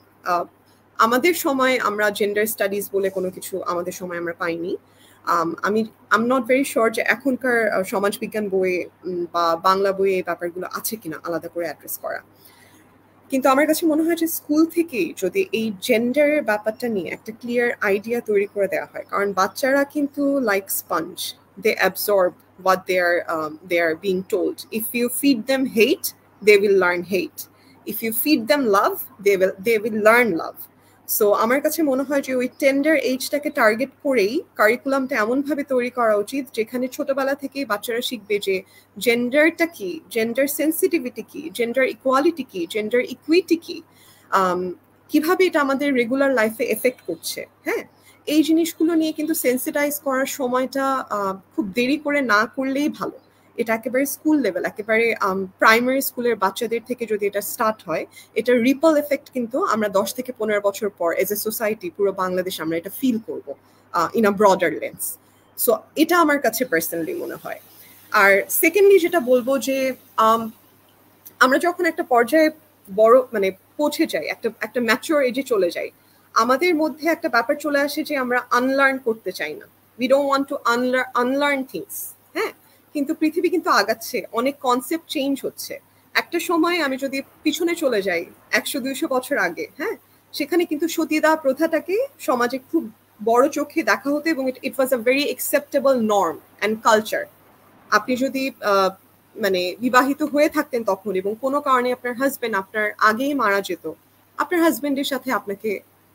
আমাদের সময় আমরা জেন্ডার স্টাডিজ বলে কোনো কিছু আমাদের সময় আমরা পাইনি। আম নট ভেরি শিওর যে এখনকার সমাজবিজ্ঞান বইয়ে বা বাংলা বইয়ে এই ব্যাপারগুলো আছে কিনা আলাদা করে অ্যাড্রেস করা। কিন্তু আমার কাছে মনে হয় যে স্কুল থেকেই যদি এই জেন্ডারের ব্যাপারটা নিয়ে একটা ক্লিয়ার আইডিয়া তৈরি করে দেওয়া হয়, কারণ বাচ্চারা কিন্তু like sponge, they absorb what they are being told. If you feed them hate, they will learn hate. If you feed them love, they will learn love. So আমার কাছে মনে হয় যে ওই টেন্ডার এইজটাকে টার্গেট করেই কারিকুলামটা এমনভাবে তৈরি করা উচিত যেখানে ছোটবেলা থেকেই বাচ্চারা শিখবে যে জেন্ডারটা কি, জেন্ডার সেন্সিটিভিটি কি, জেন্ডার ইকুয়ালিটি কি, জেন্ডার ইকুইটি কি, কিভাবে এটা আমাদের রেগুলার লাইফে এফেক্ট করছে। হ্যাঁ, এই জিনিসগুলো নিয়ে কিন্তু সেন্সিটাইজ করার সময়টা খুব দেরি করে না করলেই ভালো। এটা একেবারে স্কুল লেভেল, একেবারে প্রাইমারি স্কুলের বাচ্চাদের থেকে যদি এটা স্টার্ট হয়, এটা রিপল এফেক্ট কিন্তু আমরা 10 থেকে 15 বছর পর এজ এ সোসাইটি পুরো বাংলাদেশ আমরা এটা ফিল করবো in a broader lens. So এটা আমার কাছে পার্সোনালি মনে হয়। আর সেকেন্ডলি যেটা বলবো যে আমরা যখন একটা পর্যায়ে বড় মানে পৌঁছে যাই, একটা ম্যাচিওর এজে চলে যাই, আমাদের মধ্যে একটা ব্যাপার চলে আসে যে আমরা আনলার্ন করতে চাই না, we don't want to unlearn things. হ্যাঁ, কিন্তু পৃথিবী কিন্তু আগাচ্ছে, অনেক কনসেপ্ট চেঞ্জ হচ্ছে। একটা সময় আমি যদি পিছনে চলে যাই 100-200 বছর আগে, হ্যাঁ, সেখানে কিন্তু সতীদাহ প্রথাটাকে সমাজে খুব বড় চোখে দেখা হতো এবং it was a very acceptable norm and culture. আপনি যদি মানে বিবাহিত হয়ে থাকতেন তখন এবং কোনো কারণে আপনার হাজবেন্ড আপনার আগেই মারা যেত, আপনার হাজবেন্ডের সাথে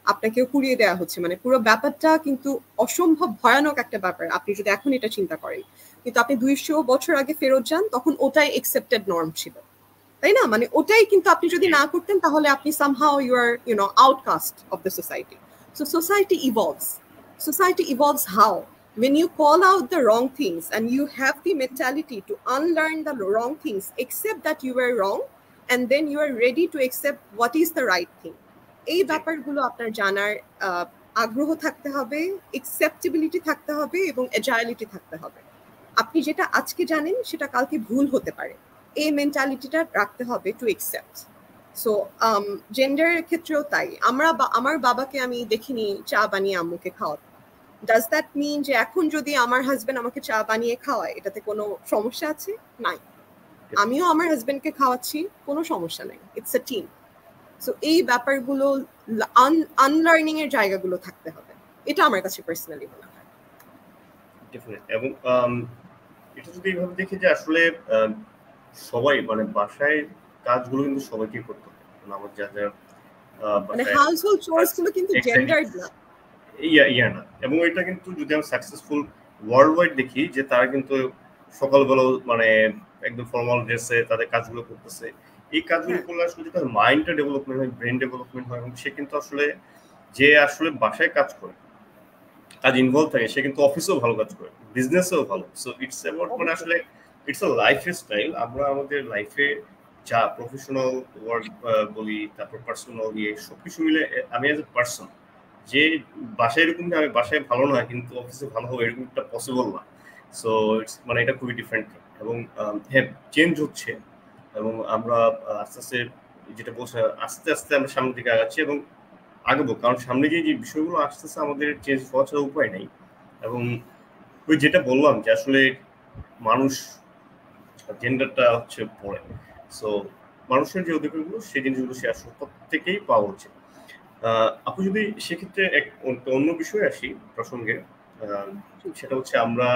আপনাকেও পুড়িয়ে দেওয়া হচ্ছে, মানে পুরো ব্যাপারটা কিন্তু অসম্ভব ভয়ানক একটা ব্যাপার আপনি যদি এখন এটা চিন্তা করেন। কিন্তু আপনি 200 বছর আগে ফেরত যান, তখন ওটাই অ্যাকসেপ্টেড নর্ম ছিল, তাই না? মানে ওটাই কিন্তু আপনি যদি না করতেন তাহলে আপনি somehow you are outcast of the society. So society evolves how? When you call out the wrong things and you have the mentality to unlearn the wrong things, accept that you were wrong, and then you are ready to accept what is the right thing. এই ব্যাপারগুলো আপনার জানার আগ্রহ থাকতে হবে, acceptability থাকতে হবে এবং এজাইলিটি থাকতে হবে। আপনি যেটা আজকে জানেন সেটা কালকে ভুল হতে পারে, এই মেন্টালিটিটা রাখতে হবে টু অ্যাকসেপ্ট। সো জেন্ডারের ক্ষেত্রেও তাই। আমার বাবাকে আমি দেখিনি চা বানিয়ে আম্মুকে খাওয়াতে। ডাজ দ্যাট মিন যে এখন যদি আমার হাজবেন্ড আমাকে চা বানিয়ে খাওয়ায় এটাতে কোনো সমস্যা আছে? নাই। আমিও আমার হাজবেন্ডকে খাওয়াচ্ছি, কোনো সমস্যা নাই, ইটস আ টিম। সো এই ব্যাপারগুলো আনলার্নিং এর জায়গাগুলো থাকতে হবে, এটা আমার কাছে পার্সোনালি মনে হয়। এবং এটা যদি এইভাবে দেখি যে আসলে সবাই মানে বাসায় কাজগুলো কিন্তু সবাইকে করতে হবে, আমার যা যা মানে হাউসহোল্ড চোরস গুলো কিন্তু জেন্ডার্ড না, না। এবং এটা কিন্তু যদি আমি সাকসেসফুল ওয়ার্ল্ড ওয়াইড দেখি যে তারা কিন্তু সকালবেলা মানে একদম ফর্মাল ড্রেসে তাদের কাজগুলো করতেছে। এই কাজগুলো করলে আসলে যদি মাইন্ডটা ডেভেলপমেন্ট হয়, ব্রেন ডেভেলপমেন্ট হয়, এবং সে কিন্তু আসলে যে আসলে বাসায় কাজ করে, কাজ ইনভলভ থাকে, সে কিন্তু অফিসেও ভালো কাজ করে, বিজনেসেও ভালো। সো ইটস অ্যাবাউট মানে আসলে ইটস আ লাইফ স্টাইল। আমরা আমাদের লাইফে যা প্রফেশনাল ওয়ার্ক বলি, তারপর পার্সোনাল ইয়ে সবকিছু মিলে আমি অ্যাজ এ পার্সন যে বাসায় এরকম যে আমি বাসায় ভালো না কিন্তু অফিসে ভালো হবে এরকম একটা পসিবল না। সো ইটস মানে এটা খুবই ডিফারেন্ট। এবং হ্যাঁ, চেঞ্জ হচ্ছে এবং আমরা আস্তে আস্তে যেটা বলছে আস্তে আস্তে আমরা সামনের দিকে আগাচ্ছি এবং আগাবো, কারণ সামনে যে বিষয়গুলো আসতেছে আমাদের চেঞ্জ হওয়া ছাড়া উপায় নেই। এবং ওই যেটা বললাম যে আসলে মানুষ জেন্ডারটা হচ্ছে পড়ে, সো মানুষের যে অধিকারগুলো সেই জিনিসগুলো সে আসলে প্রত্যেকেই পাওয়া উচিত। আপনি যদি সেক্ষেত্রে অন্য বিষয়ে আসি প্রসঙ্গে, সেটা হচ্ছে আমরা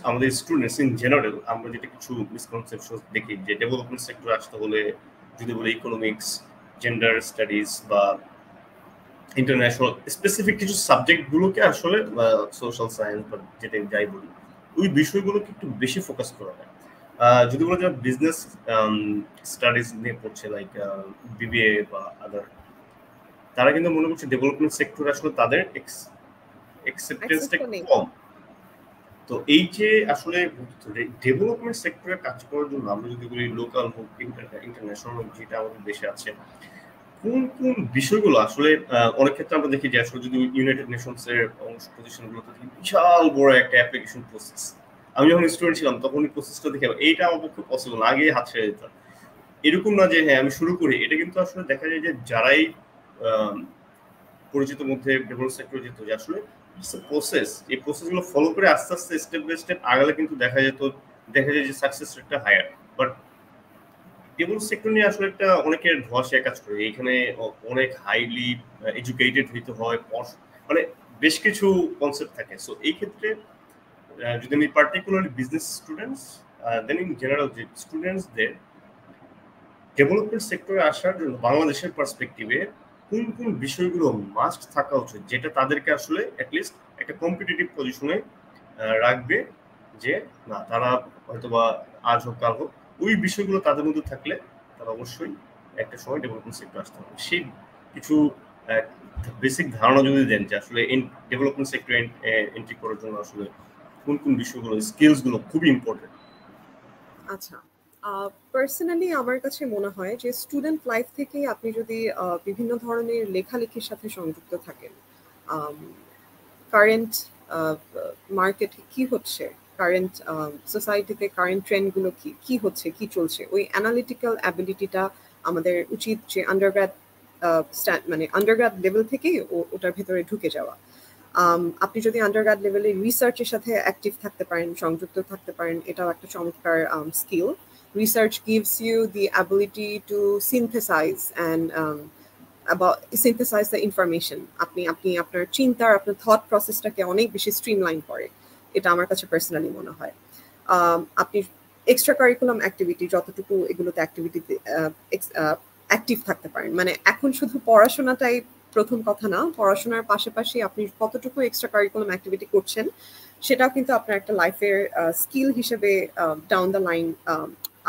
আমাদের স্টুডেন্টস ইন জেনারেল আমরা যেটা কিছু মিসকনসেপশন দেখি যে ডেভেলপমেন্ট সেক্টরে আসতে হলে যদি বলি ইকোনমিক্স, জেন্ডার স্টাডিজ বা ইন্টারন্যাশনাল স্পেসিফিক কিছু সাবজেক্টগুলোকে আসলে সোশ্যাল সায়েন্স বা যেটা যাই বলি ওই বিষয়গুলোকে একটু বেশি ফোকাস করা হয়। যদি বলা যায় বিজনেস স্টাডিজ নিয়ে পড়ছে লাইক বিবিএ বা আদার, তারা কিন্তু মনে করছে ডেভেলপমেন্ট সেক্টরে আসলে তাদের অ্যাকসেপ্টেন্সটা কম। তো এই যে আসলে ডেভেলপমেন্ট সেক্টরে কাজ করার জন্য আমরা যদি বলি লোকাল হোক ইন্টারন্যাশনাল হোক যেটা আমাদের দেশে আছে, কোন কোন বিষয়গুলো আসলে অনেক ক্ষেত্রে আমরা দেখি যে আসলে যদি ইউনাইটেড নেশনস এর অংশ প্রতিষ্ঠানগুলোতে বিশাল বড় একটা অ্যাপ্লিকেশন প্রসেস, আমি যখন স্টুডেন্ট ছিলাম তখন এই প্রসেসটা দেখে এইটা আমার পক্ষে পসিবল, আগে হাত ছেড়ে যেতাম। এরকম না যে হ্যাঁ আমি শুরু করি, এটা কিন্তু আসলে দেখা যায় যে যারাই পরিচিত মধ্যে ডেভেলপ সেক্টরে যেত যে আসলে প্রসেস, এই প্রসেসগুলো ফলো করে আস্তে আস্তে স্টেপ বাই স্টেপ আগালে কিন্তু দেখা যায় যে সাকসেস রেটটা হায়ার। বাট ডেভেলপ সেক্টর নিয়ে আসলে একটা অনেকের ধোঁয়াশা কাজ করে। এখানে অনেক হাইলি এডুকেটেড হইতে হয়, মানে বেশ কিছু কনসেপ্ট থাকে। সো এই ক্ষেত্রে যদি আমি particularly business students then in general যে স্টুডেন্টসদের ডেভেলপমেন্ট সেক্টরে আসার জন্য বাংলাদেশের পার্সপেক্টিভে কোন কোন বিষয়গুলো মাস্ট থাকা উচিত, যেটা তাদেরকে আসলে অ্যাটলিস্ট একটা কম্পিটিটিভ পজিশনে রাখবে, যে না তারা হয়তোবা আজ হোক কাল হোক ওই বিষয়গুলো তাদের মধ্যে থাকলে তারা অবশ্যই একটা সময় ডেভেলপমেন্ট সেক্টর আসতে হবে। সেই কিছু বেসিক ধারণা যদি দেন যে আসলে ডেভেলপমেন্ট সেক্টর এন্ট্রি করার জন্য আসলে কোন কোন বিষয়গুলো, স্কিলসগুলো খুবই ইম্পর্টেন্ট। আচ্ছা, পার্সোনালি আমার কাছে মনে হয় যে স্টুডেন্ট লাইফ থেকেই আপনি যদি বিভিন্ন ধরনের লেখালেখির সাথে সংযুক্ত থাকেন, কারেন্ট মার্কেটে কি হচ্ছে, কারেন্ট সোসাইটিতে কারেন্ট ট্রেন্ডগুলো কি হচ্ছে, কি চলছে, ওই অ্যানালিটিক্যাল অ্যাবিলিটিটা আমাদের উচিত যে আন্ডারগ্র্যাড মানে আন্ডারগ্র্যাড লেভেল থেকেই ওটার ভেতরে ঢুকে যাওয়া। আপনি যদি আন্ডারগ্র্যাড লেভেলে রিসার্চের সাথে অ্যাক্টিভ থাকতে পারেন, সংযুক্ত থাকতে পারেন, এটাও একটা চমৎকার skill. Research gives you the ability to synthesize and synthesize the information. আপনি আপনার চিন্তার, আপনার থট প্রসেসটাকে অনেক বেশি স্ট্রিমলাইন করে, এটা আমার কাছে পার্সোনালি মনে হয়। আপনি এক্সট্রা কারিকুলাম অ্যাক্টিভিটি যতটুকু এগুলোতে অ্যাক্টিভিটিতে অ্যাক্টিভ থাকতে পারেন, মানে এখন শুধু পড়াশোনাটাই প্রথম কথা না, পড়াশোনার পাশাপাশি আপনি কতটুকু এক্সট্রা কারিকুলাম অ্যাক্টিভিটি করছেন সেটাও কিন্তু আপনার একটা লাইফের স্কিল হিসেবে ডাউন দ্য লাইন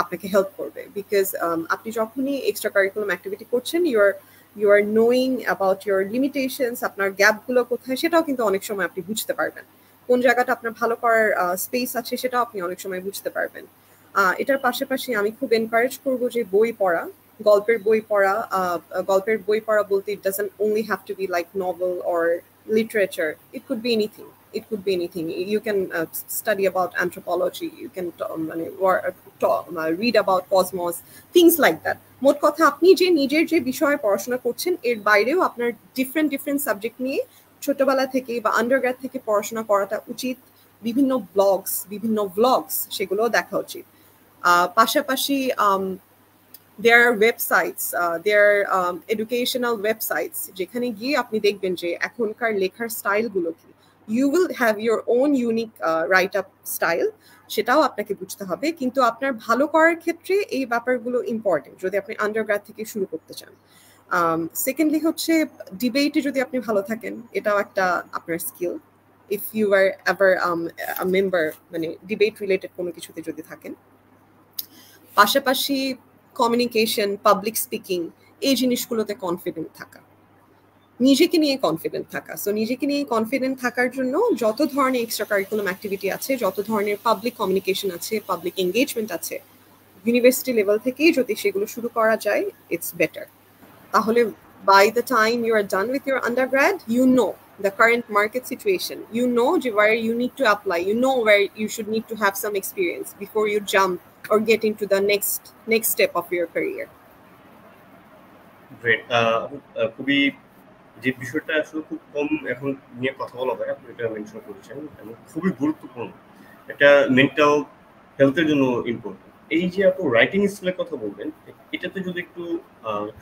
আপনাকে হেল্প করবে। বিকজ আপনি যখনই এক্সট্রা কারিকুলাম অ্যাক্টিভিটি করছেন, you are knowing about your limitations, আপনার গ্যাপগুলো কোথায় সেটাও কিন্তু অনেক সময় আপনি বুঝতে পারবেন, কোন জায়গাটা আপনার ভালো করার স্পেস আছে সেটাও আপনি অনেক সময় বুঝতে পারবেন। এটার পাশাপাশি আমি খুব এনকারেজ করব যে বই পড়া, গল্পের বই পড়া। গল্পের বই পড়া বলতে it doesn't only have to be like novel or literature, it could be anything. It could be anything. You can study about anthropology, you can read about cosmos, things like that. মোট কথা, আপনি যে নিজের যে বিষয়ে পড়াশোনা করছেন এর বাইরেও আপনার ডিফারেন্ট সাবজেক্ট নিয়ে ছোটবেলা থেকে বা আন্ডারগ্র্যাড থেকে পড়াশোনা করাটা উচিত। বিভিন্ন ব্লগস, বিভিন্ন ভ্লগস সেগুলো দেখা উচিত। পাশাপাশি there are websites, there are educational websites যেখানে গিয়ে আপনি দেখবেন যে এখনকার লেখার স্টাইলগুলো কি। You will have your own unique write-up style, সেটাও আপনাকে বুঝতে হবে। কিন্তু আপনার ভালো করার ক্ষেত্রে এই ব্যাপারগুলো ইম্পর্টেন্ট যদি আপনি আন্ডারগ্র্যাড থেকে শুরু করতে চান। সেকেন্ডলি হচ্ছে ডিবেটে যদি আপনি ভালো থাকেন, এটাও একটা আপনার skill. If you are ever a member, মানে ডিবেট রিলেটেড কোনো কিছুতে যদি থাকেন। পাশাপাশি কমিউনিকেশন, পাবলিক স্পিকিং, এই জিনিসগুলোতে কনফিডেন্ট থাকা, নিজেকে নিয়ে কনফিডেন্ট থাকা। সো নিজেকে নিয়ে কনফিডেন্ট থাকার জন্য যত ধরনের এক্সট্রা কারিকুলাম অ্যাক্টিভিটি আছে, যত ধরনের পাবলিক কমিউনিকেশন আছে, পাবলিক এঙ্গেজমেন্ট আছে, ইউনিভার্সিটি লেভেল থেকেই যদি সেগুলো শুরু করা যায়, ইটস বেটার। তাহলে by the time you are done with your undergrad, you know the current market situation, you know where you need to apply, you know where you should need to have some experience before you jump or get into the next step of your career. Great. খুবই যে বিষয়টা আসলে খুব কম এখন নিয়ে কথা বলা হয়, আপনি এটা মেনশন করেছেন এবং খুবই গুরুত্বপূর্ণ, এটা মেন্টাল হেলথের জন্য ইম্পর্টেন্ট। এই যে আপনি রাইটিং স্কিলের কথা বলবেন, এটাতে যদি একটু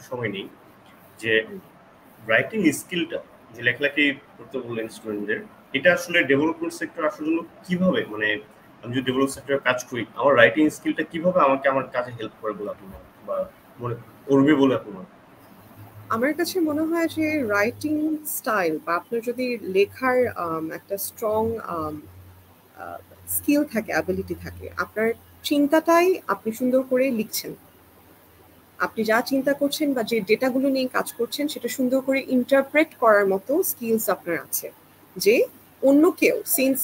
সময় নেই, যে রাইটিং স্কিলটা যে লেখালেখি করতে বললেন স্টুডেন্টদের, এটা আসলে ডেভেলপমেন্ট সেক্টর আসার জন্য কিভাবে, মানে আমি যদি ডেভেলপ সেক্টরে কাজ করি, আমার রাইটিং স্কিলটা কিভাবে আমাকে আমার কাজে হেল্প করে বলে আপনি বা মনে করবে বলে আপনি মনে? আমার কাছে মনে হয় যে রাইটিং স্টাইল বা আপনার যদি লেখার একটা স্ট্রং স্কিল থাকে, অ্যাবিলিটি থাকে, আপনার চিন্তাটাই আপনি সুন্দর করে লিখছেন। আপনি যা চিন্তা করছেন বা যে ডেটাগুলো নিয়ে কাজ করছেন সেটা সুন্দর করে ইন্টারপ্রেট করার মতো স্কিলস আপনার আছে, যে অন্য কেউ সিন্স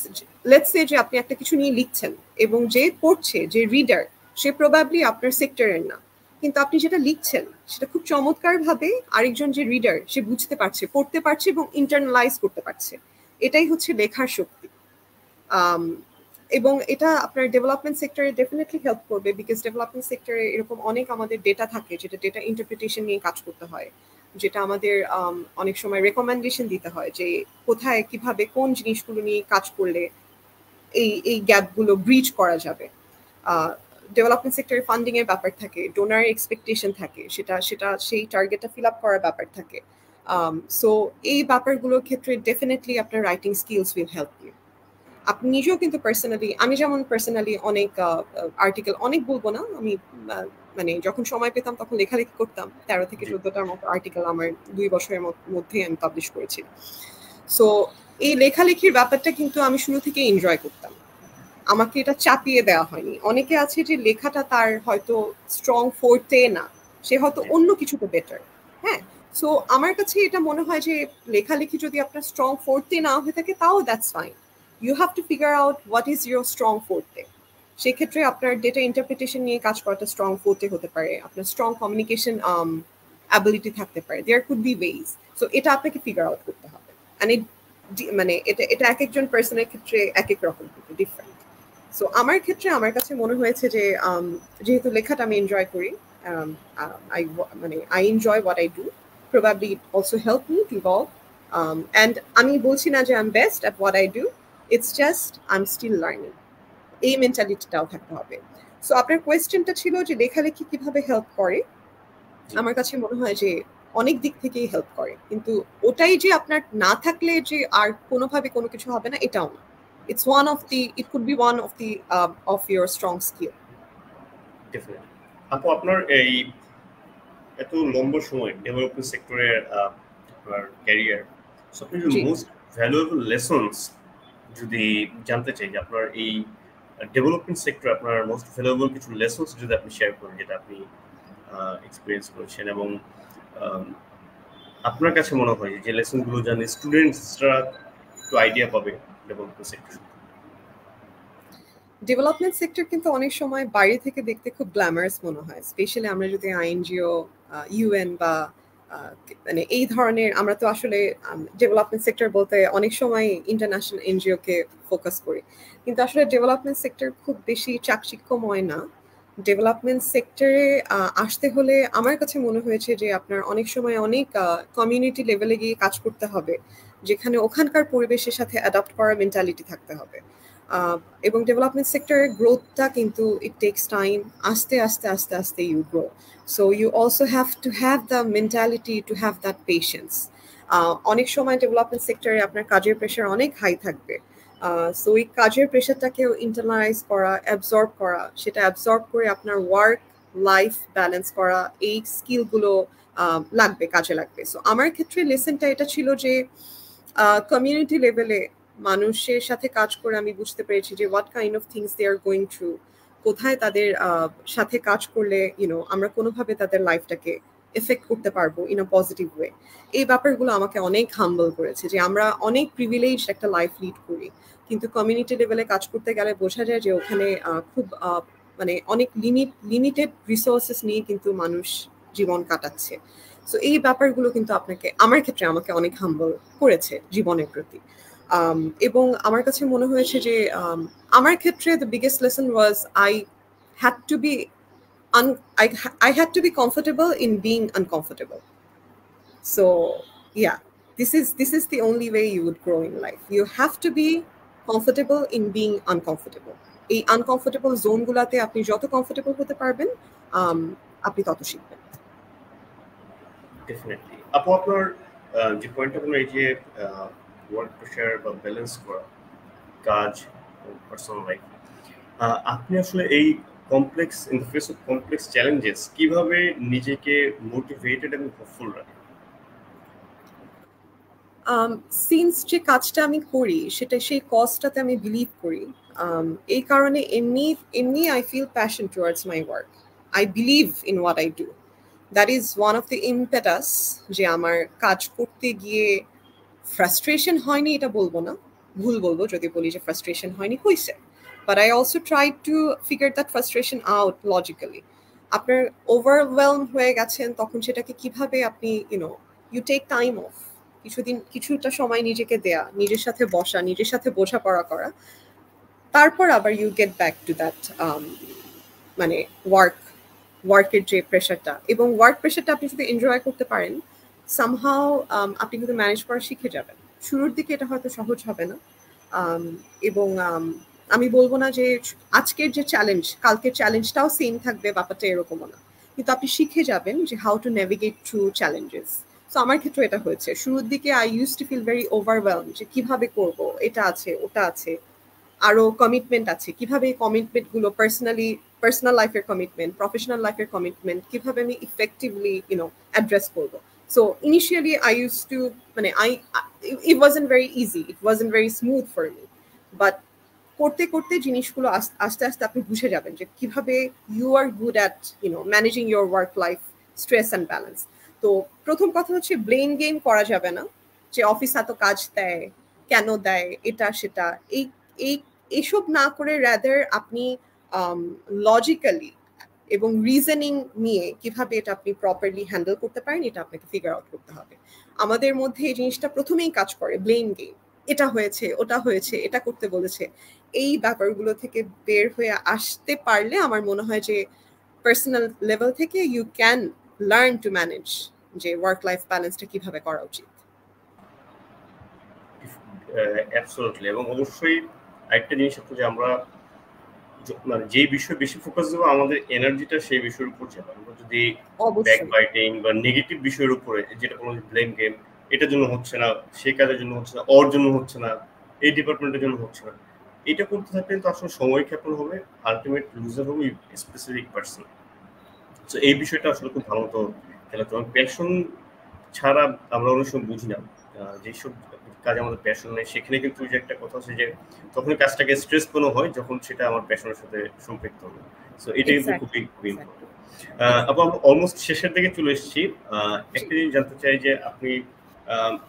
লেটস সে যে আপনি একটা কিছু নিয়ে লিখছেন এবং যে পড়ছে, যে রিডার, সে প্রবাবলি আপনার সেক্টরের না, কিন্তু আপনি যেটা লিখছেন সেটা খুব চমৎকারভাবে আরেকজন যে রিডার সে বুঝতে পারছে, পড়তে পারছে এবং ইন্টারনালাইজ করতে পারছে। এটাই হচ্ছে লেখার শক্তি। এবং এটা আপনার ডেভেলপমেন্ট সেক্টরে ডেফিনেটলি হেল্প করবে, বিকজ ডেভেলপমেন্ট সেক্টরে এরকম অনেক আমাদের ডেটা থাকে যেটা ডেটা ইন্টারপ্রিটেশন নিয়ে কাজ করতে হয়, যেটা আমাদের অনেক সময় রেকমেন্ডেশন দিতে হয় যে কোথায় কিভাবে কোন জিনিসগুলো নিয়ে কাজ করলে এই গ্যাপগুলো ব্রিজ করা যাবে। ডেভেলপমেন্ট সেক্টরে ফান্ডিং এর ব্যাপার থাকে, ডোনার এক্সপেকটেশন থাকে, সেই টার্গেটটা ফিল আপ করার ব্যাপার থাকে। সো এই ব্যাপারগুলোর ক্ষেত্রে ডেফিনেটলি আপনার writing skills will help you. আপনি নিজেও কিন্তু পার্সোনালি, আমি যেমন পার্সোনালি অনেক আর্টিকেল, অনেক বলবো না, আমি মানে যখন সময় পেতাম তখন লেখালেখি করতাম, 13 থেকে 14টার মতো আর্টিকেল আমার 2 বছরের মধ্যে আমি পাবলিশ করেছি। সো এই লেখালেখির ব্যাপারটা কিন্তু আমি শুরু থেকে এনজয় করতাম, আমাকে এটা চাপিয়ে দেওয়া হয়নি। অনেকে আছে যে লেখাটা তার হয়তো স্ট্রং ফোর্থে না, সে হয়তো অন্য কিছুতে বেটার। হ্যাঁ, সো আমার কাছে এটা মনে হয় যে লেখালেখি যদি আপনার স্ট্রং ফোর্থে না হয়ে থাকে তাও that's fine. You have to figure out what is your strong forte. সেক্ষেত্রে আপনার ডেটা ইন্টারপ্রিটেশন নিয়ে কাজ করাটা স্ট্রং ফোর্থে হতে পারে, আপনার স্ট্রং কমিউনিকেশন অ্যাবিলিটি থাকতে পারে, there could be ways. So এটা আপনাকে ফিগার আউট করতে হবে। মানে এটা এক একজন পার্সনের ক্ষেত্রে এক এক রকম ডিফারেন্ট। সো আমার ক্ষেত্রে আমার কাছে মনে হয়েছে যে যেহেতু লেখাটা আমি এনজয় করি, I enjoy what I do, probably it also help me to evolve. And আমি বলছি না যে I am best at what I do, it's just I am still learning, এই মেন্টালিটিটাও থাকতে হবে। সো আপনার কোয়েশ্চেনটা ছিল যে লেখালেখি কিভাবে হেল্প করে। আমার কাছে মনে হয় যে অনেক দিক থেকেই হেল্প করে, কিন্তু ওটাই যে আপনার না থাকলে যে আর কোনোভাবে কোনো কিছু হবে না এটাও না। It could be one of your strong skill. Definitely. আপু আপনার এই এত লম্বা সময় ডেভেলপমেন্ট সেক্টরের আপনার ক্যারিয়ার, সো আপনি মোস্ট ভ্যালুয়েবল লেসনস যদি জানতে চাই যে আপনার এই ডেভেলপমেন্ট সেক্টরে আপনার মোস্ট ভ্যালুয়েবল কিছু লেসনস যদি আপনি শেয়ার করেন যেটা আপনি এক্সপিরিয়েন্স করেছেন, এবং আপনার কাছে মনে হয় যে লেসনগুলো জানে স্টুডেন্টসরা একটু আইডিয়া পাবে ডেভেলপমেন্ট সেক্টর। ডেভেলপমেন্ট সেক্টর কিন্তু অনেক সময় বাইরে থেকে দেখতে খুব গ্ল্যামারাস মনে হয়, স্পেশালি আমরা যদি আইএনজিও, ইউএন বা মানে এই ধরনের, আমরা তো আসলে ডেভেলপমেন্ট সেক্টর বলতে অনেক সময় ইন্টারন্যাশনাল এনজিওকে ফোকাস করি, কিন্তু আসলে ডেভেলপমেন্ট সেক্টর খুব বেশি চাকচিক্যময় না। ডেভেলপমেন্ট সেক্টরে আসতে হলে আমার কাছে মনে হয়েছে যে আপনার অনেক সময় অনেক কমিউনিটি লেভেলে গিয়ে কাজ করতে হবে, যেখানে ওখানকার পরিবেশের সাথে অ্যাডাপ্ট করার মেন্টালিটি থাকতে হবে। এবং ডেভেলপমেন্ট সেক্টরের গ্রোথটা কিন্তু ইট টেকস টাইম, আস্তে আস্তে আস্তে আস্তে you grow. So you also have to have the mentality to have that patience. অনেক সময় ডেভেলপমেন্ট সেক্টরে আপনার কাজের প্রেশার অনেক হাই থাকবে, সো এই কাজের প্রেশারটাকেও ইন্টারনালাইজ করা, অ্যাবজর্ব করা, সেটা অ্যাবজর্ব করে আপনার ওয়ার্ক লাইফ ব্যালেন্স করা, এই স্কিলগুলো লাগবে, কাজে লাগবে। সো আমার ক্ষেত্রে লেসনটা এটা ছিল যে কমিউনিটি লেভেলে মানুষের সাথে কাজ করে আমি বুঝতে পেরেছি যে what kind of things they are going through, কোথায় তাদের সাথে কাজ করলে আমরা কোনোভাবে তাদের লাইফটাকে এফেক্ট করতে পারবো ইন আ পজিটিভ ওয়ে। এই ব্যাপারগুলো আমাকে অনেক হাম্বল করেছে যে আমরা অনেক প্রিভিলেজ একটা লাইফ লিড করি, কিন্তু কমিউনিটি লেভেলে কাজ করতে গেলে বোঝা যায় যে ওখানে খুব মানে অনেক লিমিটেড রিসোর্সেস নিয়ে কিন্তু মানুষ জীবন কাটাচ্ছে। সো এই ব্যাপারগুলো কিন্তু আমার ক্ষেত্রে আমাকে অনেক হাম্বল করেছে জীবনের প্রতি। এবং আমার কাছে মনে হয়েছে যে আমার ক্ষেত্রে the biggest lesson was I had to be comfortable in being uncomfortable. So yeah, this is the only way you would grow in life. You have to be comfortable in being uncomfortable. এই uncomfortable জোনগুলোতে আপনি যত comfortable হতে পারবেন আপনি তত শিখবেন। Definitely আপু আপনার যে পয়েন্টটা বললেন এই যে ওয়ার্ক প্রেশার বা ব্যালেন্স করা কাজ পার্সোনাল লাইফ, আপনি আসলে এই complex in the face of complex challenges কিভাবে নিজেকে মোটিভেটেড এবং হোপফুল রাখেন? সিন্স যে কাজটা আমি করি সেটা সেই কজটাতে আমি বিলিভ করি, এই কারণে এমনি I feel passion towards my work. I believe in what I do. That is one of the impetus যে আমার কাজ করতে গিয়ে ফ্রাস্ট্রেশন হয়নি এটা বলবো না, ভুল বলবো যদি বলি যে ফ্রাস্ট্রেশন হয়নি, হয়েছে, but I also try to figure that frustration out logically. আপনার ওভারওয়েলম হয়ে গেছেন তখন সেটাকে কিভাবে আপনি ইউ টেক টাইম অফ, কিছুটা সময় নিজেকে দেয়া, নিজের সাথে বসা, নিজের সাথে বোঝাপড়া করা, তারপর আবার you get back to that মানে ওয়ার্কের যে প্রেশারটা, এবং ওয়ার্ক প্রেশারটা আপনি যদি এনজয় করতে পারেন সামহাও আপনি কিন্তু ম্যানেজ করা শিখে যাবেন। শুরুর দিকে এটা হয়তো সহজ হবে না, এবং আমি বলবো না যে আজকের যে চ্যালেঞ্জ কালকের চ্যালেঞ্জটাও সেম থাকবে, ব্যাপারটা এরকমও না, কিন্তু আপনি শিখে যাবেন যে how to navigate through challenges. So আমার ক্ষেত্রে এটা হয়েছে, শুরুর দিকে I use to feel very overwhelm যে কিভাবে করব, এটা আছে ওটা আছে, আরো কমিটমেন্ট আছে, কিভাবে এই কমিটমেন্ট গুলো পার্সোনাল লাইফের কমিটমেন্ট, প্রফেশনাল লাইফের কমিটমেন্ট কিভাবে আমি ইফেক্টিভলি অ্যাড্রেস করব। So initially I use two মানে it wasn't very easy, it wasn't very smooth for me, but করতে করতে জিনিসগুলো আস্তে আস্তে আপনি বুঝে যাবেন যে কিভাবে you are good at managing your work life stress and balance. তো প্রথম কথা হচ্ছে ব্লেম গেম করা যাবে না যে অফিস এত কাজ দেয়, কেন দেয়, এটা সেটা, এই এই এসব না করে রাদার আপনি লজিক্যালি এবং রিজনিং নিয়ে কিভাবে এটা আপনি প্রপারলি হ্যান্ডেল করতে পারেন এটা আপনাকে ফিগার আউট করতে হবে। আমাদের মধ্যে এই জিনিসটা প্রথমেই কাজ করে, ব্লেম গেম, এটা হয়েছে ওটা হয়েছে, এটা করতে বলেছে। এই ব্যাপারগুলো থেকে বের হয়ে আসতে পারলে আমার মনে হয় যে পার্সোনাল লেভেল থেকে you can learn to manage যে ওয়ার্ক লাইফ ব্যালেন্সটা কিভাবে করা উচিত। অ্যাবসলিউটলি। এবং অবশ্যই একটা জিনিস হচ্ছে যে আমরা মানে যে বিষয়ে বেশি ফোকাস দেবো আমাদের এনার্জিটা সেই বিষয়ের উপর যাবে। আমরা যদি ব্যাক বাইটিং বা নেগেটিভ বিষয়ের উপরে, যেটা কোনো ব্লেম গেম, এটার জন্য হচ্ছে না, সেই কাজের জন্য হচ্ছে না, ওর জন্য হচ্ছে না, এই ডিপার্টমেন্টের জন্য হচ্ছে না, এটা করতে থাকলে তো আসলে সময় ক্ষেপণ হবে, আলটিমেট লুজার হবে স্পেসিফিক পার্সন। তো এই বিষয়টা আসলে খুব ভালো মতো খেলা তো প্যাশন ছাড়া আমরা অনেক সময় বুঝি না যেসব কাজে আমাদের প্যাশন নেই, সেখানে কিন্তু যে একটা কথা আছে যে তখন কাজটাকে স্ট্রেস কোনো হয় যখন সেটা আমার প্যাশনের সাথে সম্পৃক্ত হবে। সো এটা কিন্তু খুবই ইম্পর্টেন্ট। আপু আমরা অলমোস্ট শেষের দিকে চলে এসেছি। একটা জিনিস জানতে চাই যে আপনি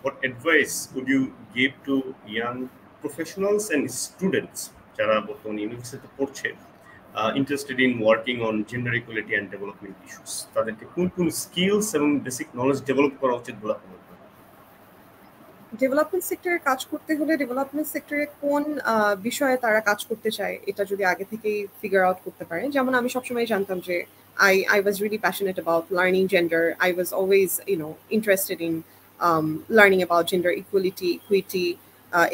what advice would you give to young professionals and students যারা বর্তমানে ইউনিভার্সিটিতে পড়ছে, interested in working on gender equality and development issues, তাদেরকে কোন কোন স্কিলস এবং বেসিক নলেজ ডেভেলপ করা উচিত বলে আপনি মনে করেন? ডেভেলপমেন্ট সেক্টরে কাজ করতে হলে ডেভেলপমেন্ট সেক্টরে কোন বিষয়ে তারা কাজ করতে চায় এটা যদি আগে থেকেই ফিগার আউট করতে পারে। যেমন আমি সবসময় জানতাম যে I was really passionate about learning gender. I was always interested in learning about gender equity,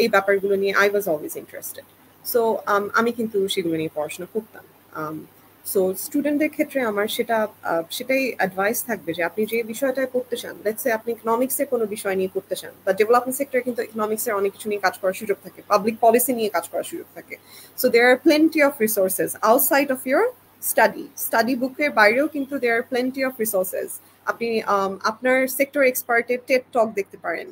এই ব্যাপারগুলো নিয়ে I was always interested. So আমি কিন্তু সেগুলো নিয়ে পড়াশোনা করতাম। সো স্টুডেন্টদের ক্ষেত্রে আমার সেটাই অ্যাডভাইস থাকবে যে আপনি যে বিষয়টায় পড়তে চান, লেটস সে আপনি ইকোনমিক্সের কোনো বিষয় নিয়ে পড়তে চান, বা ডেভেলপমেন্ট সেক্টরে কিন্তু ইকোনমিক্সের অনেক কিছু নিয়ে কাজ করার সুযোগ থাকে, পাবলিক পলিসি নিয়ে কাজ করার সুযোগ থাকে। So there are plenty of resources outside of your study বুকের বাইরেও কিন্তু there are plenty of resources. আপনি আপনার সেক্টর এক্সপার্টের টেড টক দেখতে পারেন।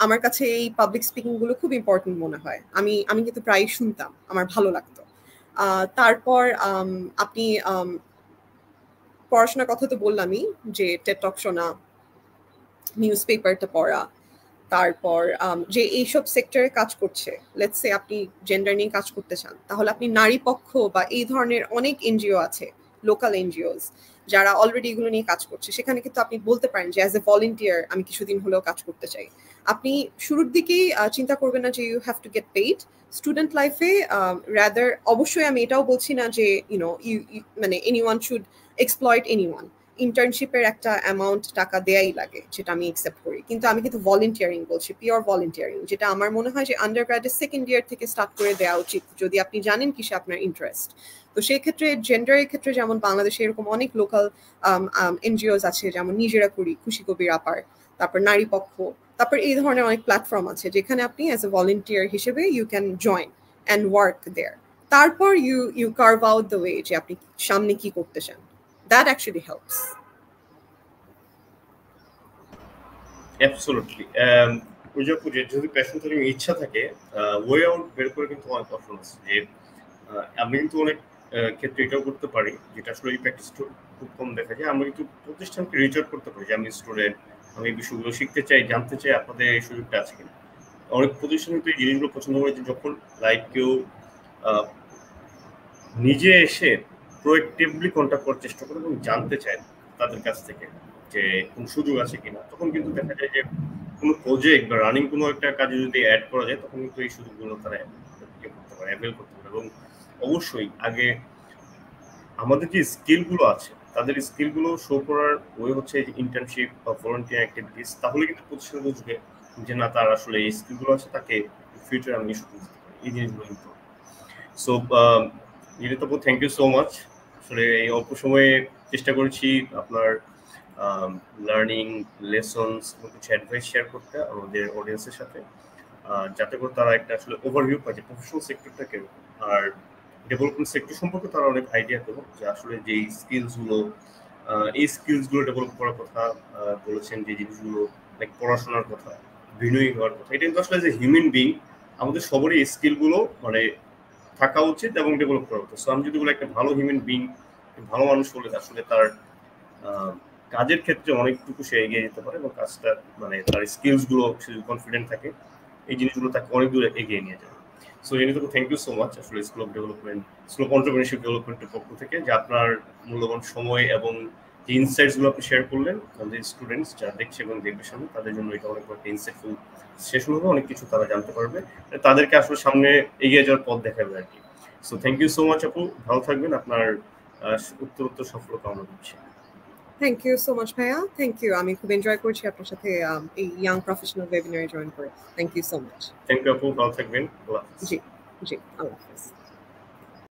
আমার কাছে এই পাবলিক স্পিকিং গুলো খুব ইম্পর্টেন্ট মনে হয়, আমি কিন্তু প্রায় শুনতাম, আমার ভালো লাগতো। তারপর আপনি পড়াশোনার কথা তো বললামই, যে টেড টক শোনা, নিউজ পেপারটা পড়া, তারপর যে এইসব সেক্টরে কাজ করছে, লেটস সে আপনি জেন্ডার নিয়ে কাজ করতে চান, তাহলে আপনি নারী পক্ষ বা এই ধরনের অনেক এনজিও আছে, লোকাল এনজিওস যারা অলরেডি এগুলো নিয়ে কাজ করছে, সেখানে কিন্তু আপনি বলতে পারেন যে অ্যাজ এ ভলেন্টিয়ার আমি কিছুদিন হলেও কাজ করতে চাই। আপনি শুরুর দিকেই চিন্তা করবেন না যে you have to get paid. Student লাইফে রাদার, অবশ্যই আমি এটাও বলছি না যে মানে এনিওয়ান শুড এক্সপ্লয়েট এনিওয়ান, ইন্টার্নশিপের একটা অ্যামাউন্ট টাকা দেয়াই লাগে, যেটা আমি অ্যাকসেপ্ট করি, কিন্তু আমি কিন্তু ভলেন্টিয়ারিং বলছি, পিওর ভলেন্টিয়ারিং, যেটা আমার মনে হয় যে আন্ডার গ্রাডের সেকেন্ড ইয়ার থেকে স্টার্ট করে দেওয়া উচিত যদি আপনি জানেন কিসে আপনার ইন্টারেস্ট। তো সেই ক্ষেত্রে জেন্ডারের ক্ষেত্রে যেমন বাংলাদেশে এরকম অনেক লোকাল এনজিওস আছে, যেমন নিজেরা করি, খুশি কবির আপার, তারপর নারী পক্ষ, তারপর এই ধরনের অনেক প্ল্যাটফর্ম আছে যেখানে আপনি অ্যাজ এ ভলেন্টিয়ার হিসেবে you can join and work there. তারপর you carve out the way যে আপনি সামনে কি করতে চান। That actually helps. Absolutely. যদি প্যাশন থাকে, ইচ্ছা থাকে, ওয়ে আউট বের করে কিন্তু অনেক অপশন আছে। যে আমি কিন্তু অনেক ক্ষেত্রে এটাও করতে পারি, যেটা আসলে এই প্র্যাকটিস খুব কম দেখা যায়। আমরা কিন্তু প্রতিষ্ঠানকে রিচ আউট করতে পারি যে আমি স্টুডেন্ট, আমি এই বিষয়গুলো শিখতে চাই, জানতে চাই, আপনাদের এই সুযোগটা আছে কিনা। অনেক প্রতিষ্ঠান কিন্তু এই জিনিসগুলো পছন্দ করে যে যখন লাইক কেউ নিজে এসে প্রোয়েক্টিভলি কন্ট্যাক্ট করার চেষ্টা করে এবং জানতে চায় তাদের কাছ থেকে যে কোন সুযোগ আছে কিনা, তখন কিন্তু দেখা যায় যে কোনো প্রজেক্ট বা রানিং কোনো একটা কাজে যদি অ্যাড করা যায় তখন কিন্তু এই সুযোগগুলো তারা করতে পারে, অ্যাভেল করতে পারে। এবং অবশ্যই আগে আমাদের যে স্কিলগুলো আছে তাদের স্কিলগুলো শো করার ওয়ে হচ্ছে ইন্টার্নশিপ বা ভলান্টিয়ার অ্যাক্টিভিটিস। তাহলে কিন্তু প্রতিষ্ঠান বুঝবে যে না, তার আসলে এই স্কিলগুলো আছে, তাকে ফিউচার আমি সুযোগ দিতে পারি। এই জিনিসগুলো কিন্তু সো ইরিত আপু, থ্যাংক ইউ সো মাচ। আসলে এই অল্প সময়ে চেষ্টা করেছি আপনার লার্নিং লেসনস এবং কিছু অ্যাডভাইস শেয়ার করতে আমাদের অডিয়েন্সের সাথে, যাতে করে তারা একটা আসলে ওভারভিউ পায় যে প্রফেশনাল সেক্টরটা কিরকম, আর ডেভেলপমেন্ট সেক্টর সম্পর্কে তারা অনেক আইডিয়া পেল যে আসলে যেই স্কিলসগুলো এই স্কিলসগুলো ডেভেলপ করার কথা বলেছেন, যে জিনিসগুলো লাইক পড়াশোনার কথা, বিনয়ী হওয়ার কথা, এটা কিন্তু আসলে যে হিউম্যান বিং আমাদের সবারই এই স্কিলগুলো মানে থাকা উচিত এবং ডেভেলপ করা উচিত। সো আমি যদি বলি একটা ভালো হিউম্যান বিং, ভালো মানুষ হলে আসলে তার কাজের ক্ষেত্রে অনেকটুকু সে এগিয়ে যেতে পারে এবং কাজটা মানে তার স্কিলসগুলো সে যদি কনফিডেন্ট থাকে এই জিনিসগুলো তাকে অনেক দূরে এগিয়ে নিয়ে যাবে। সো এই নিয়ে থ্যাংক ইউ সো মাচ আসলে school of development, school of entrepreneurship ডেভেলপমেন্টের পক্ষ থেকে, যে আপনার মূল্যবান সময় এবং যে ইনসাইটসগুলো আপনি শেয়ার করলেন আমাদের স্টুডেন্টস যারা দেখছে এবং দেখবে সামনে, তাদের জন্য এটা অনেক একটা ইনসাইটফুল সেশন হবে, অনেক কিছু তারা জানতে পারবে, তাদেরকে আসলে সামনে এগিয়ে যাওয়ার পথ দেখাবে আর কি। So thank you so much আপু, ভালো থাকবেন, আপনার উত্তরোত্তর সফলতা কামনা করছি। থ্যাংক ইউ সো মাচ ভাইয়া, থ্যাংক ইউ। আমি খুব এনজয় করছি আপনার সাথে এই ইয়াং প্রফেশনাল ওয়েবিনারে জয়েন করে। Thank you so much. Thank you আপু, ভালো থাকবেন। জি জি, আল্লাহ হাফেজ।